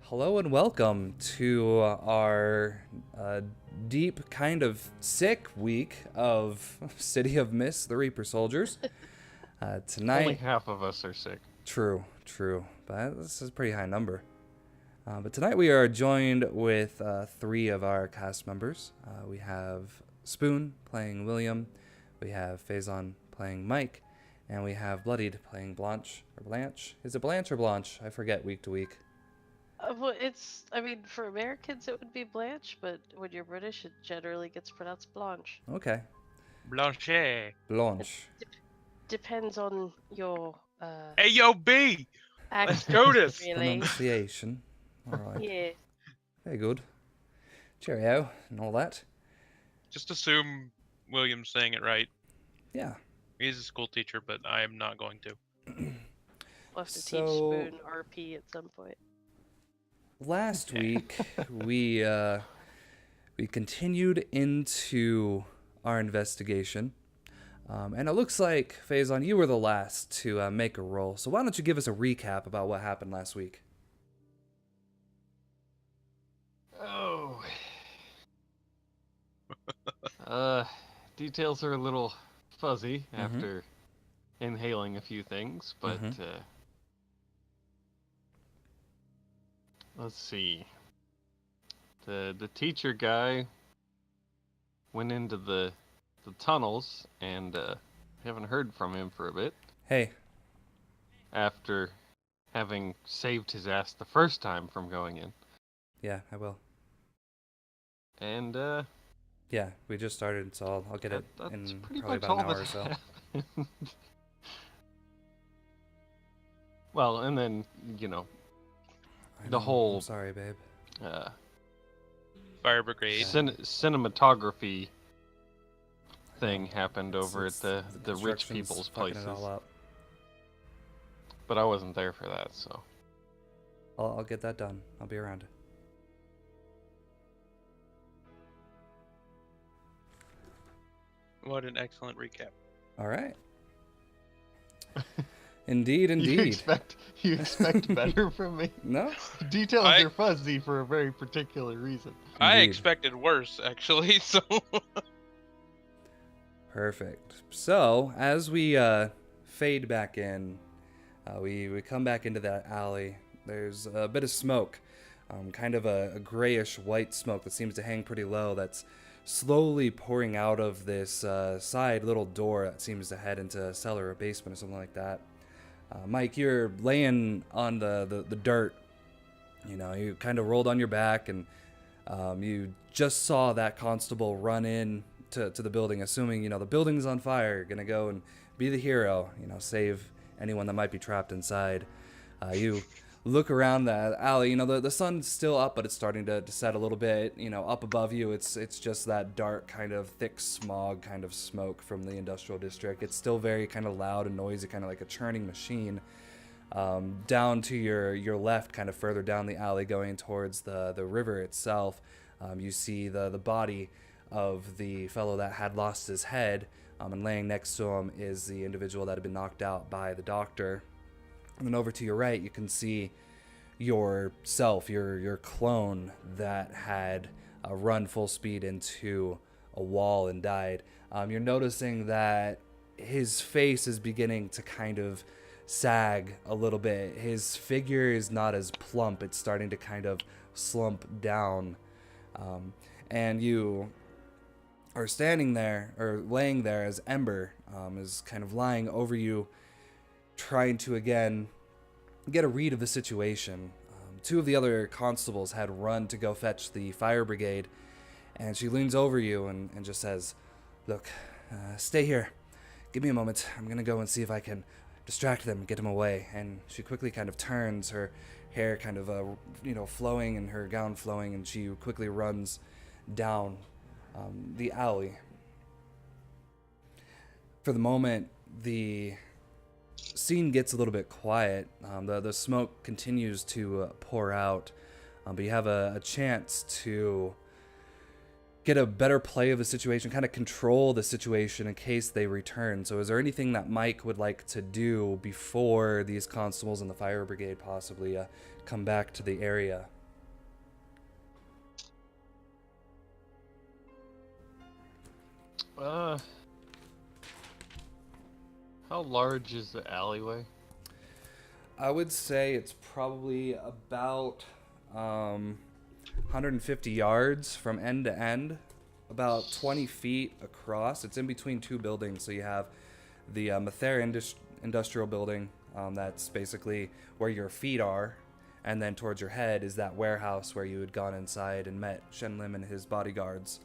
Hello and welcome to our deep, kind of sick week of City of Mist, the Reaper Soldiers. Tonight, Only half of us are sick. True, but this is a pretty high number. But tonight we are joined with three of our cast members. We have Spoon playing William, we have Phazon playing Mike, and we have Bloodied playing Blanche. Is it Blanche or Blanche? I forget week to week. Well, for Americans it would be Blanche, but when you're British, it generally gets pronounced Blanche. Okay. Blanche. Blanche. Depends on your Hey, yo, B! Let's accent, do this! really. Pronunciation. All right. Yeah. Very good. Cheerio and all that. Just assume William's saying it right. Yeah. He's a school teacher, but I am not going to. We'll have to teach Spoon RP at some point. Last week we continued into our investigation, and it looks like Phazon, you were the last to make a roll. So why don't you give us a recap about what happened last week? Oh. Details are a little fuzzy after inhaling a few things, but let's see. The teacher guy went into the tunnels and haven't heard from him for a bit Hey. after having saved his ass the first time from going in. Yeah, I will. And Yeah, we just started, so I'll get it that's in pretty probably much about an all hour that or so. happened. Well, and then, you know, the whole... I'm sorry, babe. Fire Brigade. Cinematography thing happened over at the rich construction's people's fucking places. it all up. But I wasn't there for that, so... I'll get that done. I'll be around. What an excellent recap. All right. Indeed. You expect better from me? No? Details are fuzzy for a very particular reason. I Indeed. expected worse, actually, so... Perfect. So, as we fade back in, we come back into that alley. There's a bit of smoke, kind of a grayish white smoke that seems to hang pretty low that's slowly pouring out of this side little door that seems to head into a cellar or basement or something like that. Mike, you're laying on the dirt. You know, you kind of rolled on your back, and you just saw that constable run in to the building, assuming, you know, the building's on fire, gonna go and be the hero, you know, save anyone that might be trapped inside. You look around the alley, you know, the sun's still up, but it's starting to set a little bit. You know, up above you, it's just that dark kind of thick smog kind of smoke from the industrial district. It's still very kind of loud and noisy, kind of like a churning machine. Down to your left, kind of further down the alley going towards the river itself, you see the body of the fellow that had lost his head, and laying next to him is the individual that had been knocked out by the doctor. And then over to your right, you can see yourself, your clone that had run full speed into a wall and died. You're noticing that his face is beginning to kind of sag a little bit. His figure is not as plump. It's starting to kind of slump down. And you are standing there, or laying there, as Ember is kind of lying over you, trying to again get a read of the situation. Two of the other constables had run to go fetch the fire brigade, and she leans over you and just says, "Look, stay here. Give me a moment. I'm gonna go and see if I can distract them and get them away." And she quickly kind of turns, her hair kind of flowing and her gown flowing, and she quickly runs down the alley. For the moment, the scene gets a little bit quiet. The smoke continues to pour out, but you have a chance to get a better play of the situation, kind of control the situation in case they return. So is there anything that Mike would like to do before these constables and the fire brigade possibly come back to the area? How large is the alleyway? I would say it's probably about 150 yards from end to end, about 20 feet across. It's in between two buildings. So you have the Mather Industrial Building, that's basically where your feet are, and then towards your head is that warehouse where you had gone inside and met Shen Lim and his bodyguards.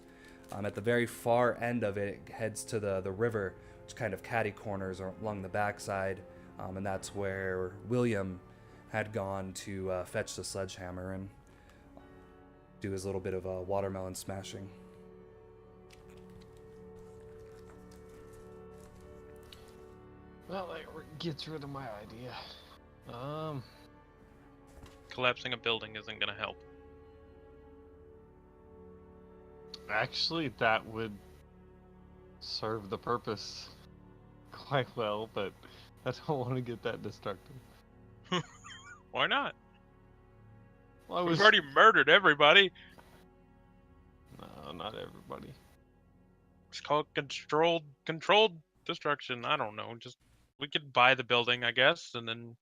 At the very far end of it, it heads to the river, which kind of catty corners along the backside, and that's where William had gone to fetch the sledgehammer and do his little bit of watermelon smashing. Well, that gets rid of my idea. Collapsing a building isn't going to help. Actually, that would serve the purpose quite well, but I don't want to get that destructive. Why not? Well, We've already murdered everybody. No, not everybody. It's called controlled destruction. I don't know. Just we could buy the building, I guess, and then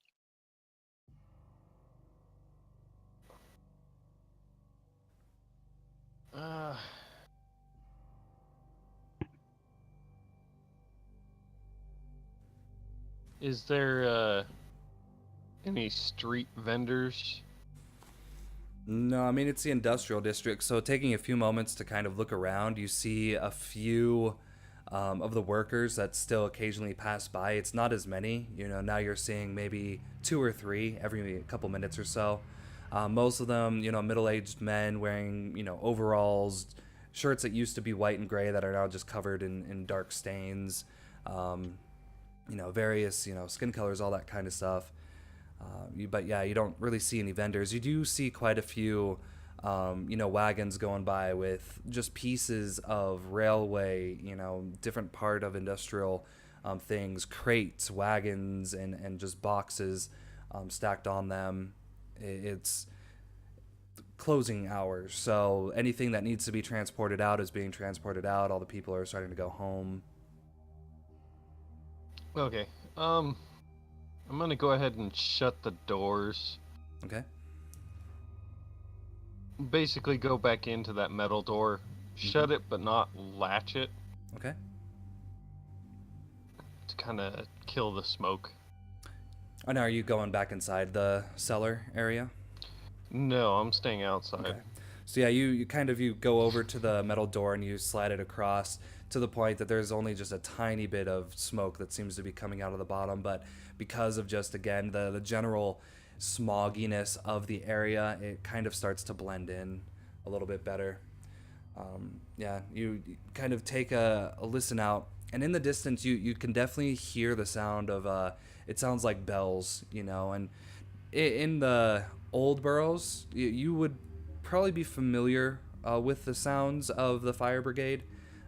Is there any street vendors? No, I mean, it's the industrial district, so taking a few moments to kind of look around, you see a few of the workers that still occasionally pass by. It's not as many, now you're seeing maybe 2 or 3 every couple minutes or so. Most of them, middle-aged men wearing, overalls, shirts that used to be white and gray that are now just covered in dark stains, various, skin colors, all that kind of stuff. But yeah, you don't really see any vendors. You do see quite a few, wagons going by with just pieces of railway, different part of industrial things, crates, wagons, and just boxes stacked on them. It's closing hours, so anything that needs to be transported out is being transported out. All the people are starting to go home. Okay. I'm gonna go ahead and shut the doors. Okay. Basically, go back into that metal door, shut it, but not latch it, Okay. to kind of kill the smoke. And are you going back inside the cellar area? No, I'm staying outside. Okay. So yeah, you go over to the metal door and you slide it across to the point that there's only just a tiny bit of smoke that seems to be coming out of the bottom, but because of just, again, the general smogginess of the area, it kind of starts to blend in a little bit better. Yeah, you kind of take a listen out, and in the distance you can definitely hear the sound of it sounds like bells, and in the old boroughs you would probably be familiar with the sounds of the fire brigade.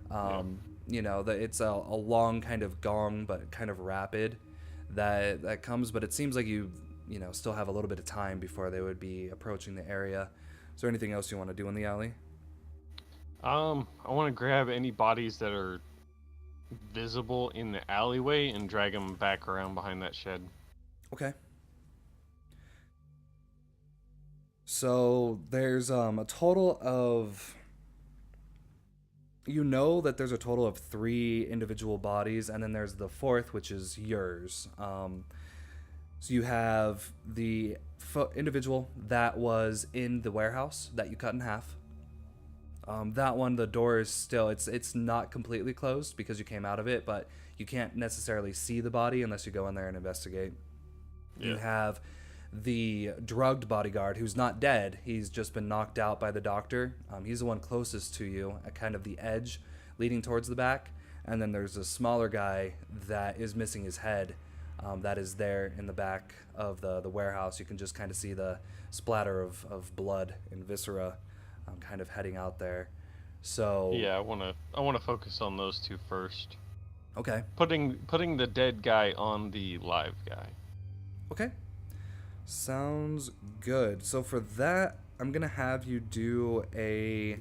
It's a long kind of gong, but kind of rapid that comes, but it seems like you still have a little bit of time before they would be approaching the area. Is there anything else you want to do in the alley? I want to grab any bodies that are visible in the alleyway and drag them back around behind that shed. Okay. So there's a total of... that there's a total of 3 individual bodies, and then there's the 4th, which is yours. So you have the individual that was in the warehouse that you cut in half. That one, the door is still, it's not completely closed because you came out of it, but you can't necessarily see the body unless you go in there and investigate. Yeah. You have the drugged bodyguard who's not dead. He's just been knocked out by the doctor. He's the one closest to you at kind of the edge leading towards the back. And then there's a smaller guy that is missing his head, that is there in the back of the warehouse. You can just kind of see the splatter of blood and viscera kind of heading out there. So Yeah, I wanna focus on those two first. okay, Putting the dead guy on the live guy. okay, sounds good. So for that, I'm gonna have you do a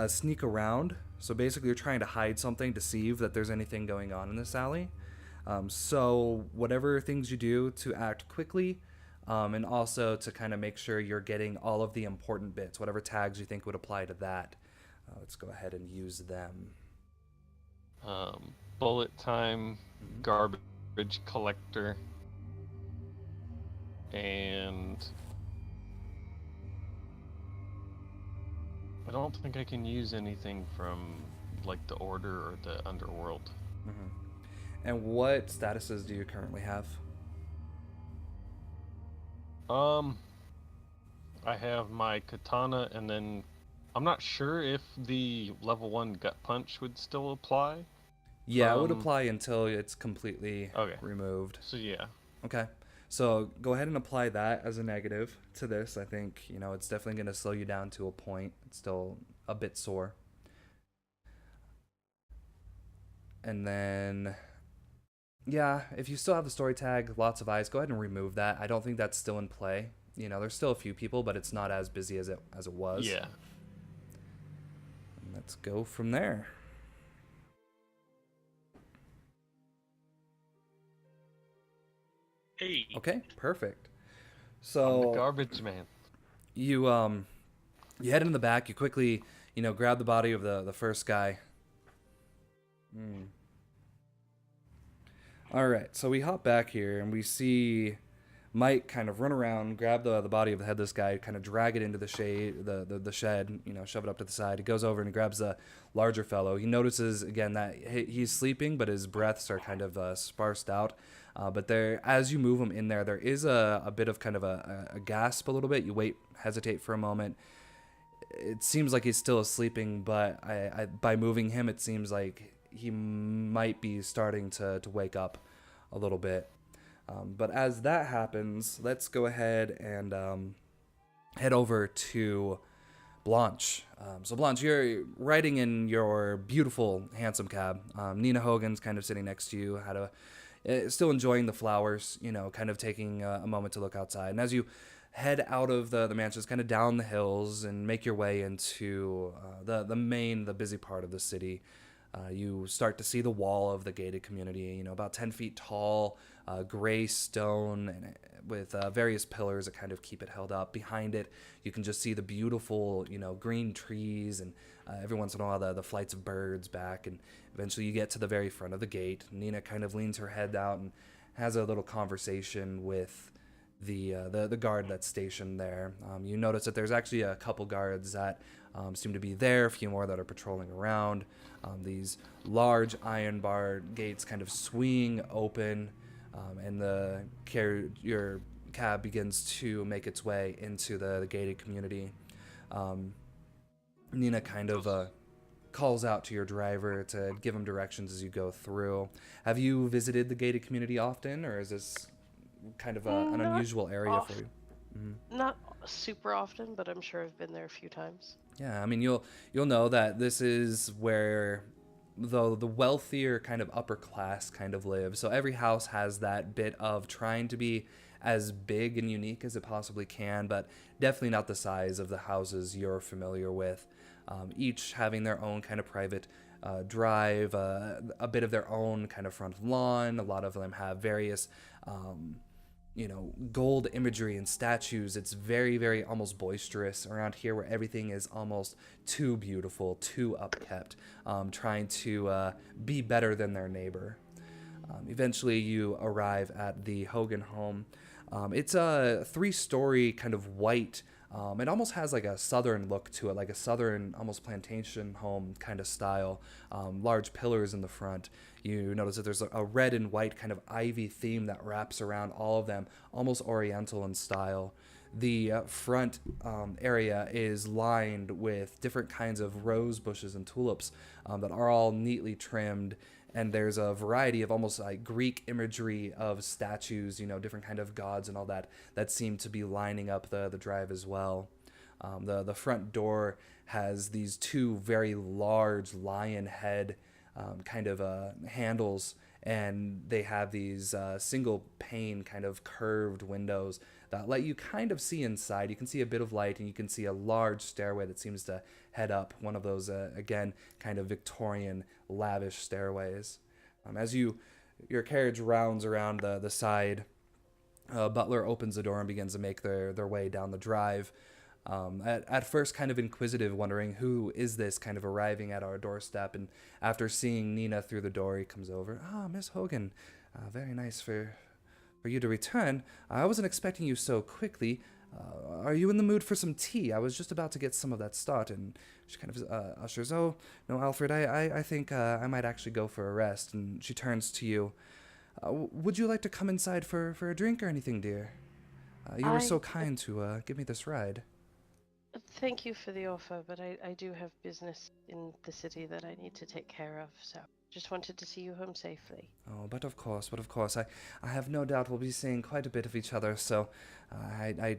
sneak around. So basically, you're trying to hide something, deceive that there's anything going on in this alley. So whatever things you do to act quickly, and also to kind of make sure you're getting all of the important bits, whatever tags you think would apply to that. Let's go ahead and use them. Bullet time, garbage collector, and I don't think I can use anything from like the Order or the Underworld. Hmm. And what statuses do you currently have? Um, I have my katana, and then I'm not sure if the level 1 gut punch would still apply. Yeah, it would apply until it's completely Okay. removed. So yeah. Okay. So go ahead and apply that as a negative to this. I think, it's definitely going to slow you down to a point. It's still a bit sore. And then, yeah, if you still have the story tag, lots of eyes, go ahead and remove that. I don't think that's still in play. There's still a few people, but it's not as busy as it was. Yeah. And let's go from there. Hey. Okay, perfect. I'm So the garbage man. you head in the back. You quickly grab the body of the first guy. All right, so we hop back here and we see Mike kind of run around, grab the body of the headless guy, kind of drag it into the shade, the shed, shove it up to the side. He goes over and he grabs the larger fellow. He notices again that he's sleeping, but his breaths are kind of sparsed out. But there, as you move him in there, there is a bit of kind of a gasp a little bit. You hesitate for a moment. It seems like he's still sleeping, but by moving him, it seems like he might be starting to wake up a little bit. But as that happens, let's go ahead and head over to Blanche. So Blanche, you're riding in your beautiful, handsome cab. Nina Hogan's kind of sitting next to you, still enjoying the flowers, kind of taking a moment to look outside. And as you head out of the mansions, kind of down the hills and make your way into the busy part of the city, you start to see the wall of the gated community, about 10 feet tall, gray stone and with various pillars that kind of keep it held up. Behind it, you can just see the beautiful, green trees and every once in a while the flights of birds back. And eventually you get to the very front of the gate. Nina kind of leans her head out and has a little conversation with the guard that's stationed there. You notice that there's actually a couple guards that seem to be there, a few more that are patrolling around. These large iron bar gates kind of swing open, and your cab begins to make its way into the gated community. Nina kind of calls out to your driver to give him directions as you go through. Have you visited the gated community often, or is this kind of an unusual area for you? Mm-hmm. Not super often, but I'm sure I've been there a few times. Yeah, I mean, you'll know that this is where the wealthier kind of upper class kind of live. So every house has that bit of trying to be as big and unique as it possibly can, but definitely not the size of the houses you're familiar with. Each having their own kind of private drive, a bit of their own kind of front lawn. A lot of them have various gold imagery and statues. It's very, very almost boisterous around here, where everything is almost too beautiful, too upkept, trying to be better than their neighbor. Eventually you arrive at the Hogan home. It's a 3-story kind of white, it almost has like a southern look to it, like a southern almost plantation home kind of style. Large pillars in the front. You notice that there's a red and white kind of ivy theme that wraps around all of them, almost oriental in style. The front area is lined with different kinds of rose bushes and tulips that are all neatly trimmed. And there's a variety of almost like Greek imagery of statues, different kind of gods and all that seem to be lining up the drive as well. The front door has these two very large lion head kind of handles, and they have these single pane kind of curved windows that let you kind of see inside. You can see a bit of light, and you can see a large stairway that seems to head up one of those, again, kind of Victorian, lavish stairways. As your carriage rounds around the side, Butler opens the door and begins to make their way down the drive. At first kind of inquisitive, wondering who is this kind of arriving at our doorstep, and after seeing Nina through the door, he comes over. Miss Hogan, very nice for you to return. I wasn't expecting you so quickly. Are you in the mood for some tea? I was just about to get some of that started. And she kind of ushers, oh, no, Alfred, I think I might actually go for a rest. And she turns to you. Would you like to come inside for a drink or anything, dear? You were so kind to give me this ride. Thank you for the offer, but I do have business in the city that I need to take care of, so just wanted to see you home safely. Oh, but of course. I have no doubt we'll be seeing quite a bit of each other, so I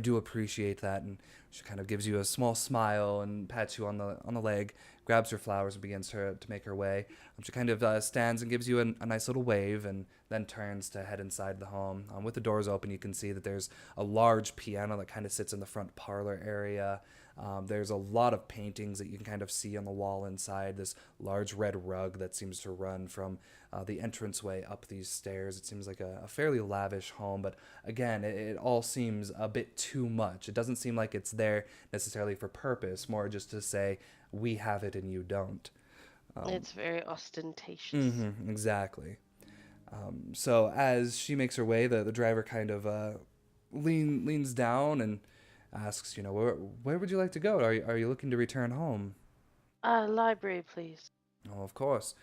do appreciate that. And she kind of gives you a small smile and pats you on the leg, grabs her flowers and begins to make her way. She kind of stands and gives you a nice little wave, and then turns to head inside the home. With the doors open, you can see that there's a large piano that kind of sits in the front parlor area. There's a lot of paintings that you can kind of see on the wall inside, this large red rug that seems to run from the entranceway up these stairs. It seems like a fairly lavish home, but again, it all seems a bit too much. It doesn't seem like it's there necessarily for purpose, more just to say, we have it and you don't. It's very ostentatious. Exactly. So as she makes her way, the driver kind of leans down and asks, where would you like to go? Are you looking to return home? Library, please. Oh, of course.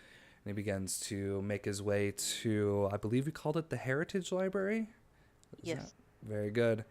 And he begins to make his way to, I believe we called it the Heritage Library? Yes. Very good.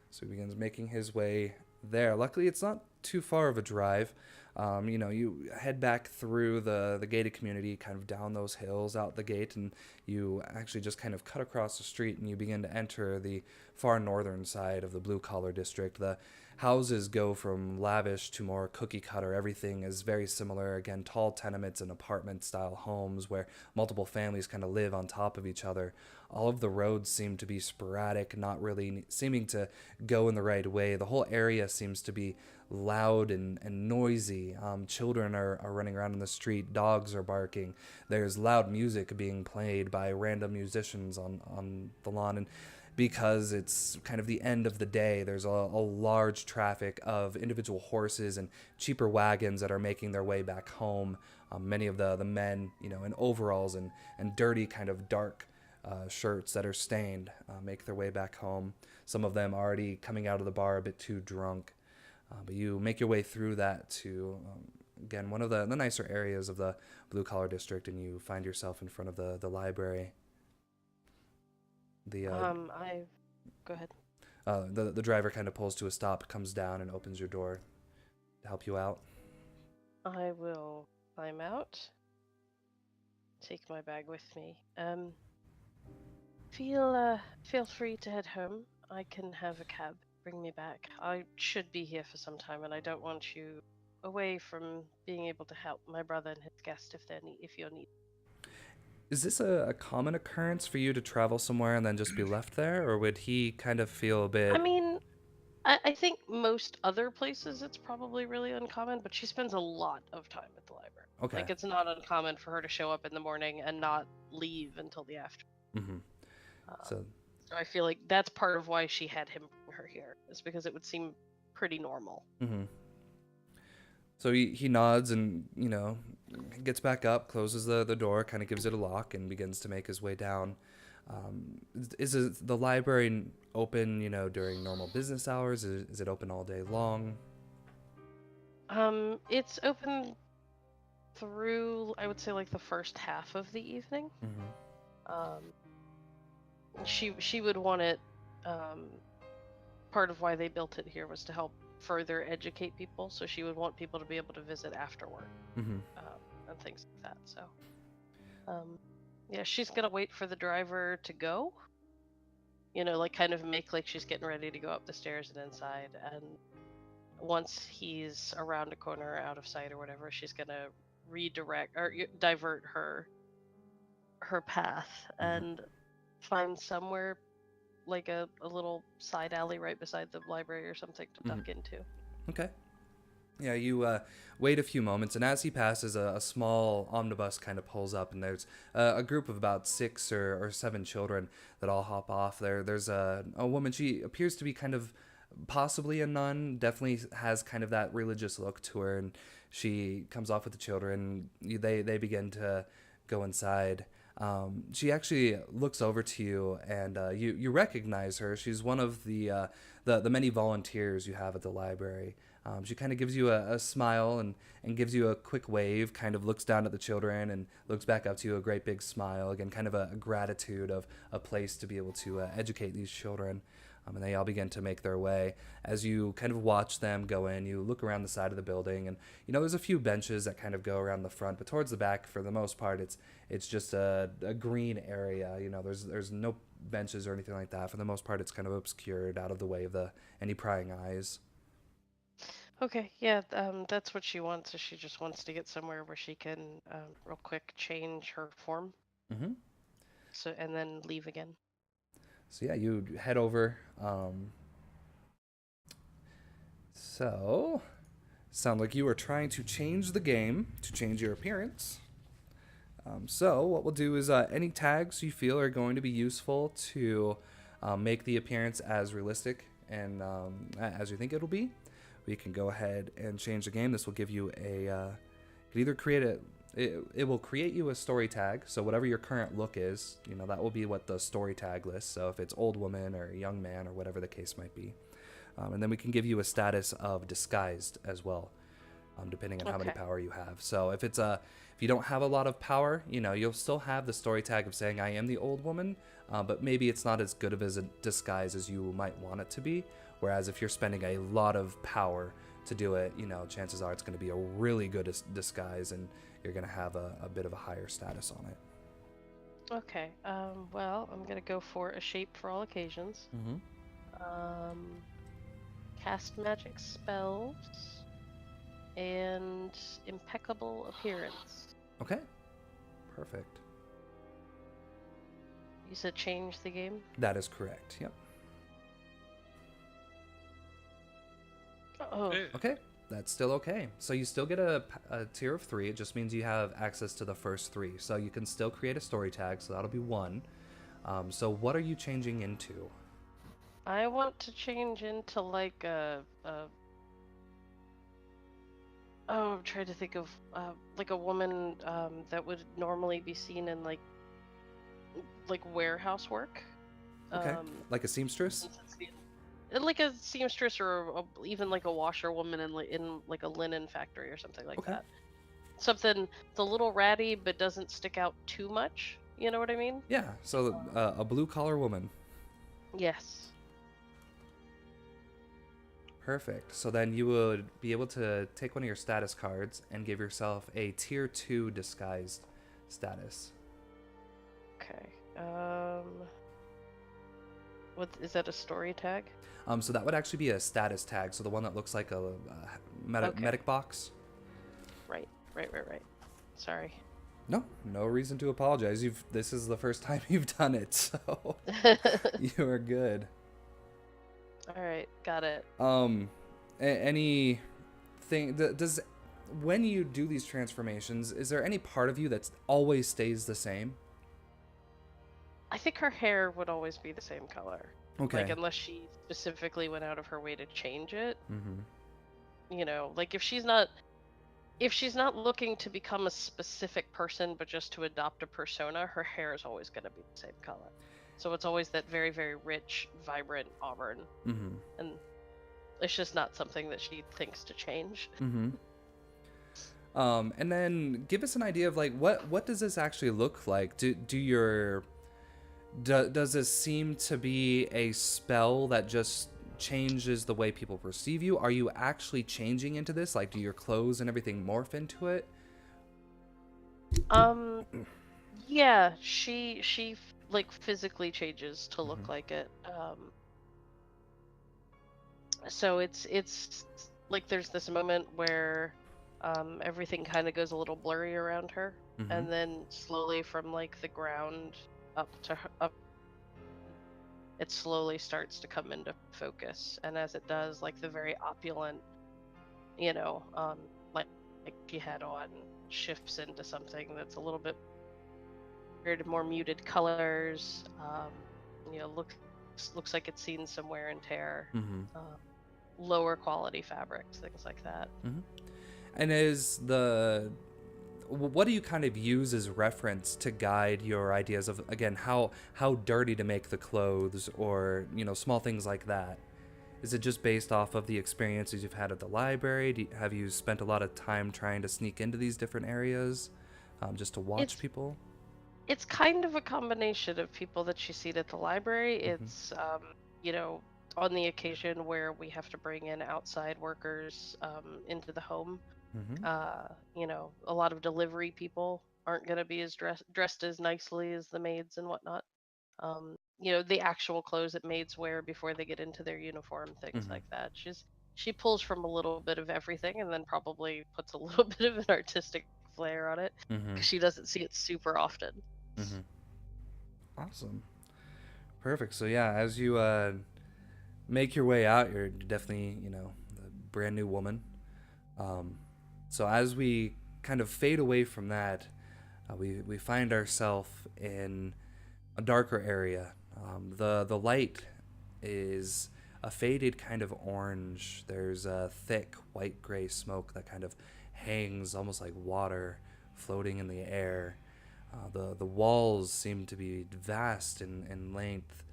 So he begins making his way there. Luckily, it's not too far of a drive. You head back through the gated community, kind of down those hills, out the gate, and you actually just kind of cut across the street, and you begin to enter the far northern side of the blue-collar district. The houses go from lavish to more cookie-cutter. Everything is very similar. Again, tall tenements and apartment-style homes where multiple families kind of live on top of each other. All of the roads seem to be sporadic, not really seeming to go in the right way. The whole area seems to be loud and noisy. Children are running around in the street. Dogs are barking. There's loud music being played by random musicians on the lawn. And because it's kind of the end of the day, there's a large traffic of individual horses and cheaper wagons that are making their way back home. Many of the men, in overalls and dirty kind of dark shirts that are stained, make their way back home. Some of them already coming out of the bar a bit too drunk. But you make your way through that to, again, one of the nicer areas of the blue-collar district, and you find yourself in front of the library. Go ahead. The driver kind of pulls to a stop, comes down, and opens your door to help you out. I will climb out. Take my bag with me. Feel free to head home. I can have a cab bring me back. I should be here for some time, and I don't want you away from being able to help my brother and his guest if you're needed. Is this a common occurrence for you to travel somewhere and then just be left there, or would he kind of feel a bit... I mean, I think most other places it's probably really uncommon, but she spends a lot of time at the library. Okay. Like, it's not uncommon for her to show up in the morning and not leave until the afternoon. So I feel like that's part of why she had him bring her here, is because it would seem pretty normal. So he nods and, gets back up, closes the door, kind of gives it a lock, and begins to make his way down. Is the library open, during normal business hours? Is it open all day long? It's open through, I would say, like the first half of the evening. She would want it. Part of why they built it here was to help further educate people, so she would want people to be able to visit after work, and things like that. So, yeah, she's gonna wait for the driver to go. Like kind of make like she's getting ready to go up the stairs and inside, and once he's around a corner, out of sight or whatever, she's gonna redirect or divert her path and find somewhere like a little side alley right beside the library or something to duck into. Okay. Yeah, you wait a few moments, and as he passes, a small omnibus kind of pulls up, and there's a group of about 6 or 7 children that all hop off. There's a woman. She appears to be kind of possibly a nun, definitely has kind of that religious look to her, and she comes off with the children. They begin to go inside. She actually looks over to you, and you recognize her. She's one of the many volunteers you have at the library. She kind of gives you a smile and gives you a quick wave, kind of looks down at the children and looks back up to you, a great big smile. Again, kind of a gratitude of a place to be able to educate these children. And they all begin to make their way. As you kind of watch them go in, you look around the side of the building, and there's a few benches that kind of go around the front, but towards the back, for the most part, it's just a green area. There's no benches or anything like that. For the most part, it's kind of obscured, out of the way of any prying eyes. Okay, yeah, that's what she wants. Is she just wants to get somewhere where she can real quick change her form. Mm-hmm. So and then leave again. So yeah, you head over. Sound like you are trying to change the game to change your appearance. So what we'll do is any tags you feel are going to be useful to make the appearance as realistic and as you think it'll be, we can go ahead and change the game. This will give you you can either create it will create you a story tag. So whatever your current look is, that will be what the story tag lists. So if it's old woman or young man or whatever the case might be. And then we can give you a status of disguised as well, depending on how many power you have. So if you don't have a lot of power, you'll still have the story tag of saying I am the old woman, but maybe it's not as good of a disguise as you might want it to be. Whereas if you're spending a lot of power to do it, chances are it's going to be a really good disguise, and you're going to have a bit of a higher status on it. Okay. Well, I'm gonna go for a shape for all occasions. Cast magic spells and impeccable appearance. Okay. Perfect. You said change the game? That is correct. Yep. Oh. Okay. That's still okay. So you still get a tier of 3. It just means you have access to the first 3. So you can still create a story tag. So that'll be 1. So what are you changing into? I want to change into like I'm trying to think of like a woman that would normally be seen in like warehouse work. Okay. Like a seamstress? Like a seamstress, or even like a washerwoman in like a linen factory or something like that. Something that's a little ratty but doesn't stick out too much. You know what I mean? Yeah. So a blue collar woman. Yes. Perfect. So then you would be able to take one of your status cards and give yourself a tier 2 disguised status. Okay. What is that, a story tag? So that would actually be a status tag. So the one that looks like a medic box. Right. Sorry. No reason to apologize. This is the first time you've done it, so you are good. All right, got it. Does when you do these transformations, is there any part of you that always stays the same? I think her hair would always be the same color. Okay. Like unless she specifically went out of her way to change it. Like if she's not looking to become a specific person, but just to adopt a persona, her hair is always going to be the same color. So it's always that very, very rich, vibrant auburn. And it's just not something that she thinks to change. And then give us an idea of like what does this actually look like? Does this seem to be a spell that just changes the way people perceive you? Are you actually changing into this? Like, do your clothes and everything morph into it? Yeah, she like physically changes to look like it. So it's like there's this moment where everything kind of goes a little blurry around her, and then slowly from like the ground up to her, up, it slowly starts to come into focus. And as it does, like the very opulent, you know, like she had on shifts into something that's a little bit weird, more muted colors. You know, looks like it's seen some wear and tear. Lower quality fabrics, things like that. And what do you kind of use as reference to guide your ideas of, again, how dirty to make the clothes, or, you know, small things like that? Is it just based off of the experiences you've had at the library? Have you spent a lot of time trying to sneak into these different areas just to watch people? It's kind of a combination of people that you see at the library. It's, you know, on the occasion where we have to bring in outside workers into the home. You know, a lot of delivery people aren't going to be as dressed as nicely as the maids and whatnot. You know, the actual clothes that maids wear before they get into their uniform, things like that. She pulls from a little bit of everything, and then probably puts a little bit of an artistic flair on it, because she doesn't see it super often. Awesome. Perfect. So yeah, as you make your way out, you're definitely, you know, a brand new woman. So as we kind of fade away from that, we find ourselves in a darker area. The light is a faded kind of orange. There's a thick white-gray smoke that kind of hangs almost like water floating in the air. The walls seem to be vast in length,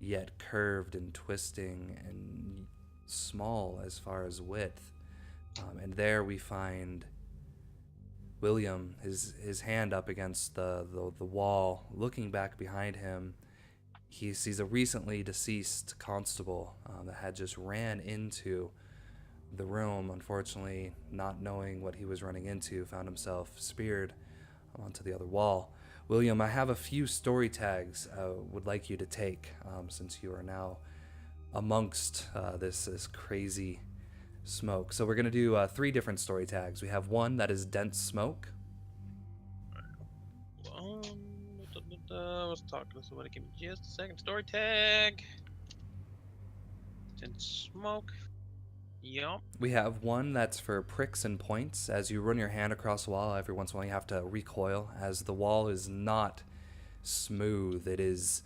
yet curved and twisting and small as far as width. And there we find William, his hand up against the wall, looking back behind him. He sees a recently deceased constable that had just ran into the room. Unfortunately, not knowing what he was running into, found himself speared onto the other wall. William, I have a few story tags I would like you to take, since you are now amongst this crazy smoke. So we're going to do 3 different story tags. We have one that is dense smoke. I was talking to somebody. Give me just a second. Story tag. Dense smoke. Yup. We have one that's for pricks and points. As you run your hand across the wall, every once in a while you have to recoil, as the wall is not smooth. It is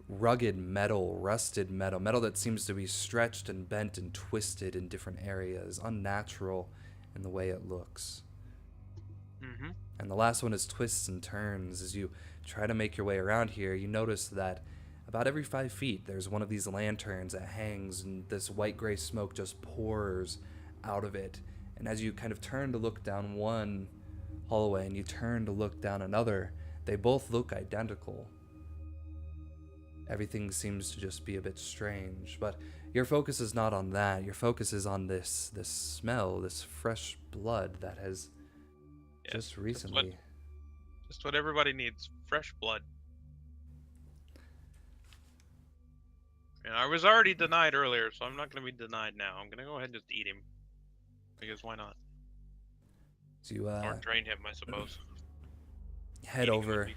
rugged metal, rusted metal that seems to be stretched and bent and twisted in different areas, unnatural in the way it looks. And the last one is twists and turns. As you try to make your way around here, you notice that about every 5 feet there's one of these lanterns that hangs, and this white-gray smoke just pours out of it. And as you kind of turn to look down one hallway and you turn to look down another, they both look identical. Everything seems to just be a bit strange, but your focus is not on that. Your focus is on this smell, this fresh blood that has just recently... Just what everybody needs, fresh blood. And I was already denied earlier, so I'm not going to be denied now. I'm going to go ahead and just eat him. Because why not? So you, or drain him, I suppose. Head over.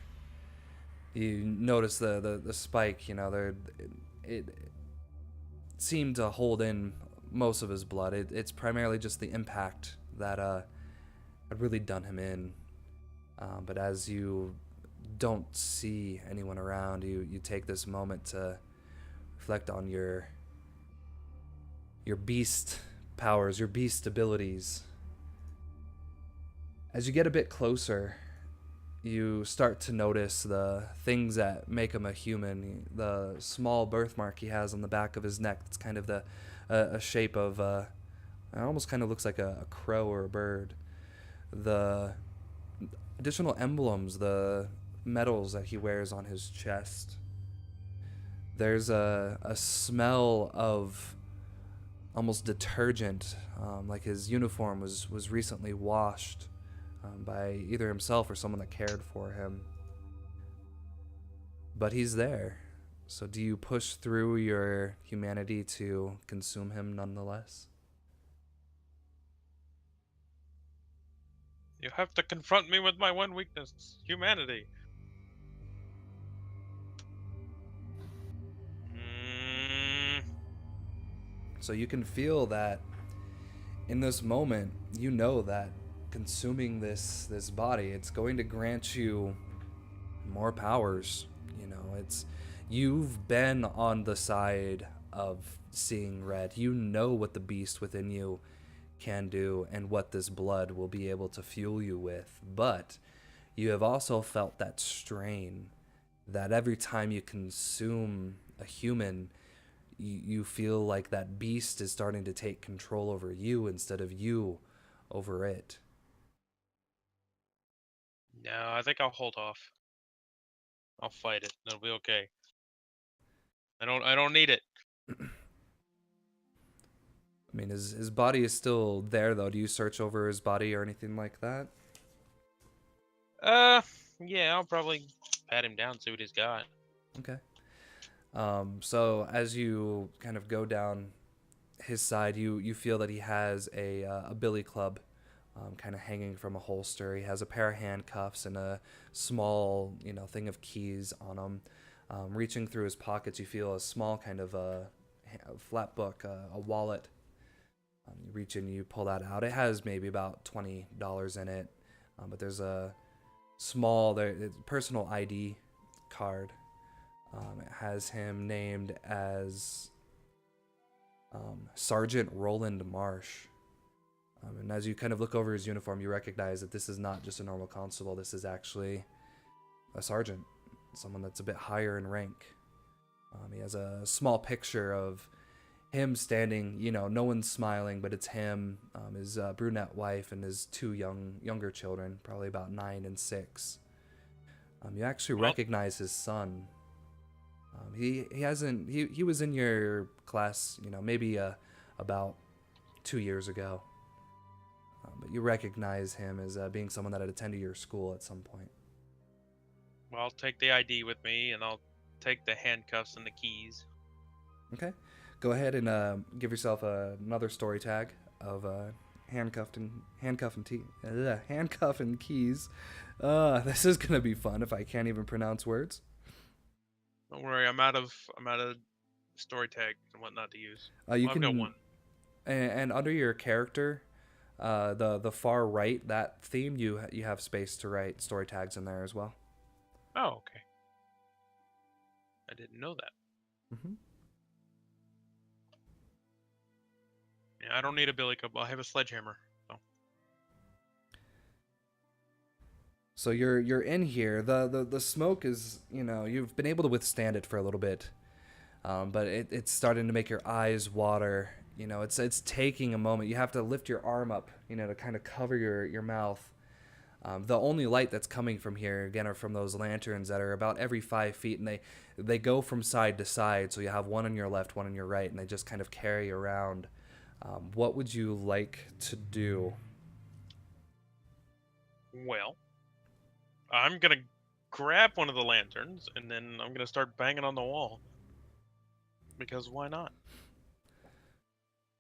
You notice the spike, you know, it seemed to hold in most of his blood. It's primarily just the impact that had really done him in. But as you don't see anyone around, you take this moment to reflect on your beast powers, your beast abilities. As you get a bit closer, you start to notice the things that make him a human. The small birthmark he has on the back of his neck, that's kind of a shape of it almost kind of looks like a crow or a bird. The additional emblems, the medals that he wears on his chest. There's a smell of almost detergent, like his uniform was recently washed by either himself or someone that cared for him. But he's there. So do you push through your humanity to consume him nonetheless? You have to confront me with my one weakness, humanity. So you can feel that in this moment, you know that consuming this body, it's going to grant you more powers. You know, you've been on the side of seeing red. You know what the beast within you can do and what this blood will be able to fuel you with. But you have also felt that strain that every time you consume a human, you feel like that beast is starting to take control over you instead of you over it. No, I think I'll hold off. I'll fight it. It'll be okay. I don't need it. I mean, his body is still there, though. Do you search over his body or anything like that? Yeah, I'll probably pat him down, see what he's got. Okay. So as you kind of go down his side, you feel that he has a billy club kind of hanging from a holster. He has a pair of handcuffs and a small, thing of keys on him. Reaching through his pockets, you feel a small kind of a flat book, a wallet. You reach in, you pull that out. It has maybe about $20 in it, but there's a small personal ID card. It has him named as Sergeant Roland Marsh. And as you kind of look over his uniform, you recognize that this is not just a normal constable. This is actually a sergeant, someone that's a bit higher in rank. He has a small picture of him standing, no one's smiling, but it's him, his brunette wife, and his two younger children, probably about 9 and 6. You actually recognize his son. He was in your class, maybe about 2 years ago. But you recognize him as being someone that had attended your school at some point. Well, I'll take the ID with me, and I'll take the handcuffs and the keys. Okay. Go ahead and give yourself another story tag of handcuff and keys. This is gonna be fun if I can't even pronounce words. Don't worry, I'm out of story tag and whatnot to use. You I've can got one. and under your character, the far right, that theme, you have space to write story tags in there as well. Oh, okay. I didn't know that. Mm-hmm. Yeah, I don't need a billy club. I'll have a sledgehammer. So you're in here. The smoke is, you've been able to withstand it for a little bit, but it's starting to make your eyes water. It's taking a moment. You have to lift your arm up, to kind of cover your mouth. The only light that's coming from here, again, are from those lanterns that are about every 5 feet, and they go from side to side. So you have one on your left, one on your right, and they just kind of carry around. What would you like to do? Well, I'm gonna grab one of the lanterns, and then I'm gonna start banging on the wall. Because why not?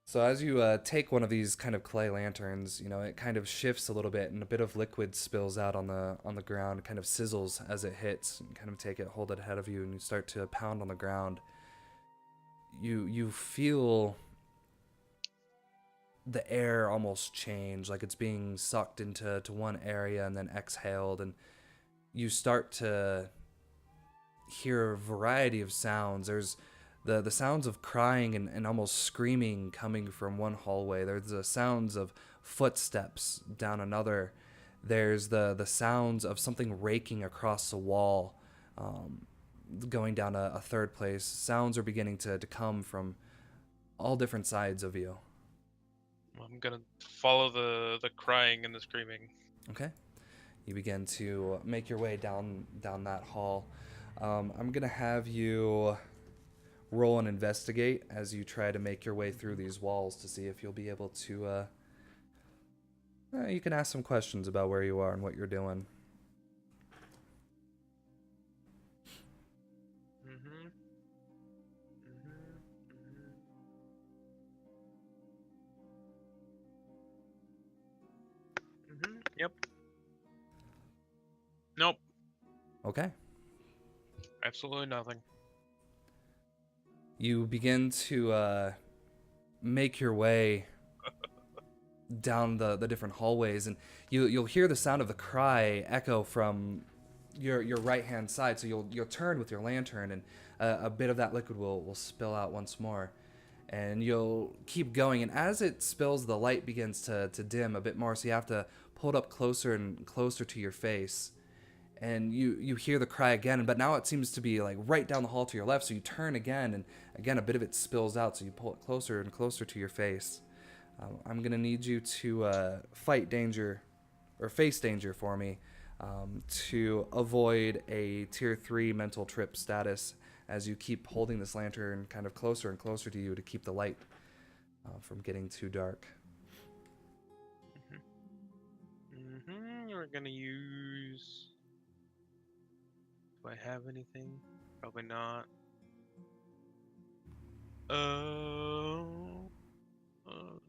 So as you take one of these kind of clay lanterns, it kind of shifts a little bit, and a bit of liquid spills out on the ground. It kind of sizzles as it hits. You kind of take it, hold it ahead of you, and you start to pound on the ground. You feel the air almost change, like it's being sucked into one area and then exhaled, and you start to hear a variety of sounds. There's the sounds of crying and almost screaming coming from one hallway. There's the sounds of footsteps down another. There's the sounds of something raking across the wall, going down a third place. Sounds are beginning to come from all different sides of you. I'm gonna follow the crying and the screaming. Okay. You begin to make your way down that hall. I'm gonna have you roll and investigate as you try to make your way through these walls to see if you'll be able to. You can ask some questions about where you are and what you're doing. Yep. Okay. Absolutely nothing. You begin to make your way down the different hallways, and you'll hear the sound of the cry echo from your right hand side. So you'll turn with your lantern, and a bit of that liquid will spill out once more, and you'll keep going. And as it spills, the light begins to dim a bit more. So you have to pull it up closer and closer to your face, and you hear the cry again. But now it seems to be like right down the hall to your left. So you turn again, and again a bit of it spills out. So you pull it closer and closer to your face. I'm going to need you to fight danger, or face danger for me, to avoid a tier 3 mental trip status as you keep holding this lantern kind of closer and closer to you to keep the light from getting too dark. We're gonna use... Do I have anything? Probably not.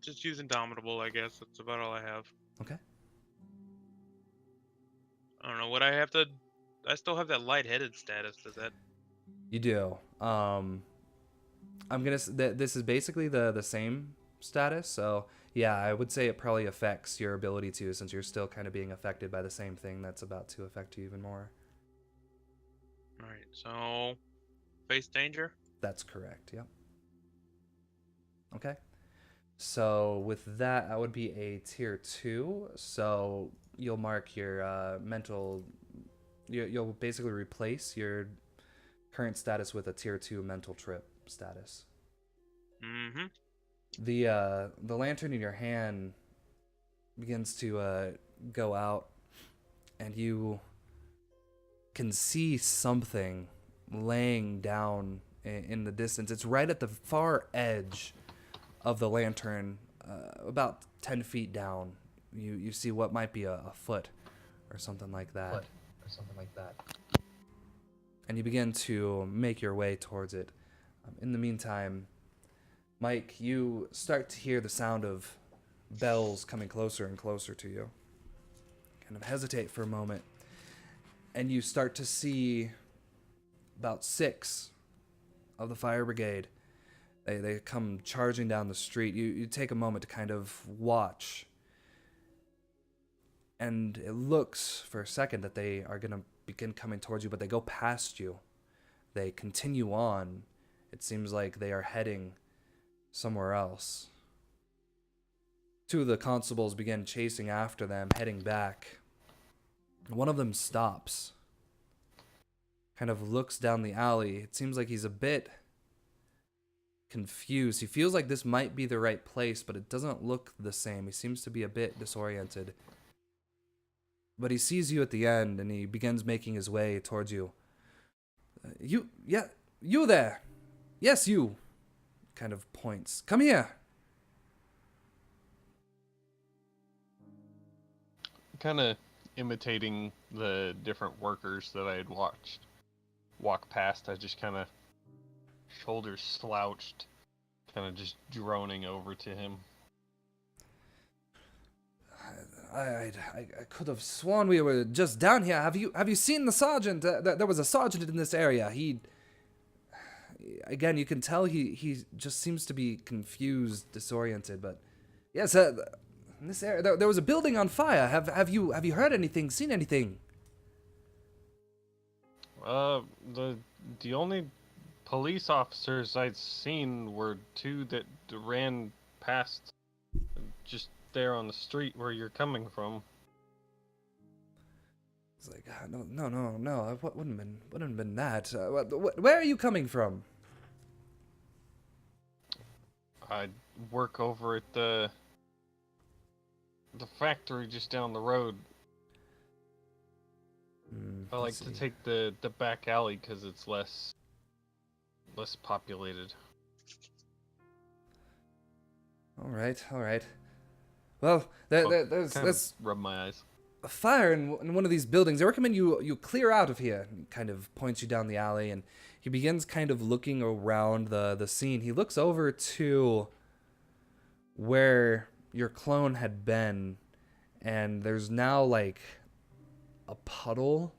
Just use Indomitable, I guess. That's about all I have. Okay. I don't know what I have to... I still have that lightheaded status. Does that... You do. I'm gonna. This is basically the same status. So yeah, I would say it probably affects your ability to, since you're still kind of being affected by the same thing that's about to affect you even more. Alright, so... Face danger? That's correct. Yep. Okay. So with that would be a tier 2. So you'll mark your mental. You'll basically replace your current status with a tier 2 mental trip status. Mm-hmm. The lantern in your hand begins to go out, and you can see something laying down in the distance. It's right at the far edge of the lantern, about 10 feet down. You see what might be a foot or something like that. And you begin to make your way towards it. In the meantime, Mike, you start to hear the sound of bells coming closer and closer to you. Kind of hesitate for a moment, and you start to see about 6 of the fire brigade. They come charging down the street. You take a moment to kind of watch, and it looks for a second that they are going to begin coming towards you, but they go past you. They continue on. It seems like they are heading somewhere else. 2 of the constables begin chasing after them, heading back. One of them stops, kind of looks down the alley. It seems like he's a bit confused. He feels like this might be the right place, but it doesn't look the same. He seems to be a bit disoriented. But he sees you at the end, and he begins making his way towards you. You there. Yes, you. Kind of points. Come here. Kind of imitating the different workers that I had watched walk past. I just kind of shoulders slouched, kind of just droning over to him. I could have sworn we were just down here. Have you seen the sergeant? There was a sergeant in this area. Again, you can tell he just seems to be confused, disoriented. But yes, in this area there was a building on fire. Have you heard anything? Seen anything? The only police officers I'd seen were 2 that ran past, just there on the street where you're coming from. It's like, no. What wouldn't have been that? Where are you coming from? I work over at the factory just down the road. I like to take the back alley because it's less populated. All right. Well, there's rub my eyes. a fire in one of these buildings. I recommend you clear out of here. He kind of points you down the alley, and he begins kind of looking around the scene. He looks over to where your clone had been, and there's now like a puddle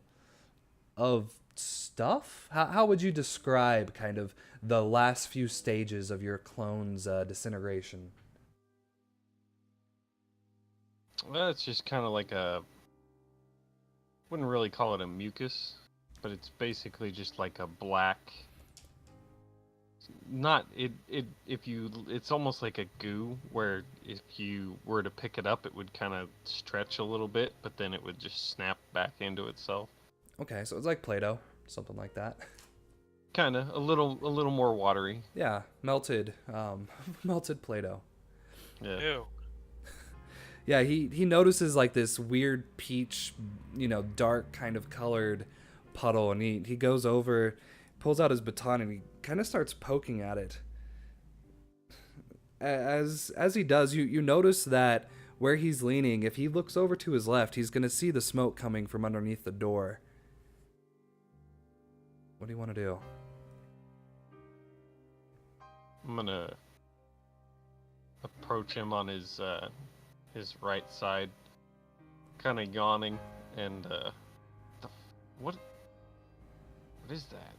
of stuff? How would you describe kind of the last few stages of your clone's disintegration? Well, it's just kind of like a, wouldn't really call it a mucus, but it's basically just like a black, not if you, it's almost like a goo where if you were to pick it up it would kind of stretch a little bit, but then it would just snap back into itself. Okay, so it's like Play-Doh, something like that. Kind of a little more watery. Yeah, melted melted Play-Doh. Yeah. Ew. Yeah, he notices like this weird peach, dark kind of colored puddle, and he goes over, pulls out his baton, and he kind of starts poking at it. As he does, you notice that where he's leaning, if he looks over to his left, he's gonna see the smoke coming from underneath the door. What do you want to do? I'm gonna approach him on his right side, kind of yawning, and what is that?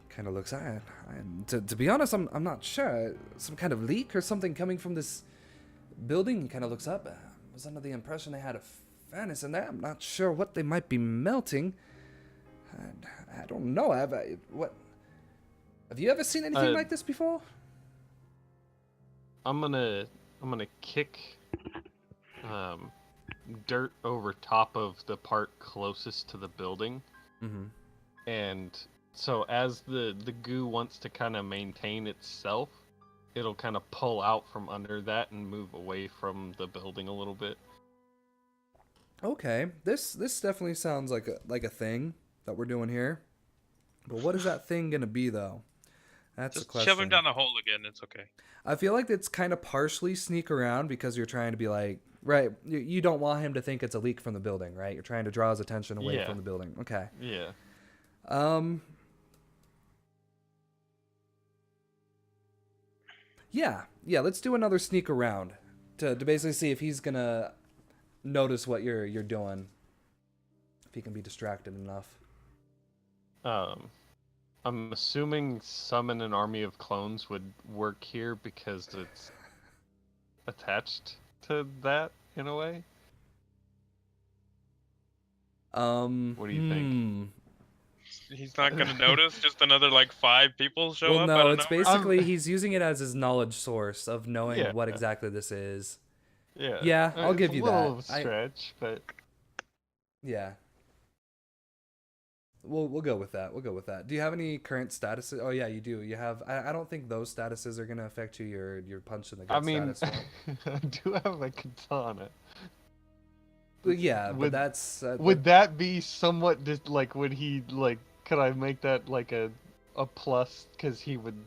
Kind of looks at. And to be honest, I'm not sure. Some kind of leak or something coming from this building. He kind of looks up. Was under the impression they had a furnace in there. I'm not sure what they might be melting. I don't know. Have you ever seen anything like this before? I'm gonna kick dirt over top of the part closest to the building. Mm-hmm. And so as the goo wants to kind of maintain itself, it'll kind of pull out from under that and move away from the building a little bit. Okay, this definitely sounds like a thing that we're doing here. But what is that thing gonna be though? That's the Just question. shove him down the hole again. It's okay. I feel like it's kind of partially sneak around because you're trying to be like, right, you don't want him to think it's a leak from the building, right? You're trying to draw his attention away from the building. Okay. Yeah. Yeah, let's do another sneak around to basically see if he's gonna notice what you're doing. If he can be distracted enough. I'm assuming summon an army of clones would work here because it's attached to that in a way. What do you think? He's not gonna notice. Just another like 5 people show Well, up. no, out of it's nowhere? basically he's using it as his knowledge source of knowing Yeah. what exactly this is. Yeah. Yeah, I'll give you It's a that. little of a stretch, but Yeah. We'll go with that. We'll go with that. Do you have any current statuses? Oh yeah, you do. You have. I don't think those statuses are gonna affect you. Your punch in the gut I mean, status. I do have a katana. But yeah, but would- that's Would that be somewhat would he could I make that like a plus because he would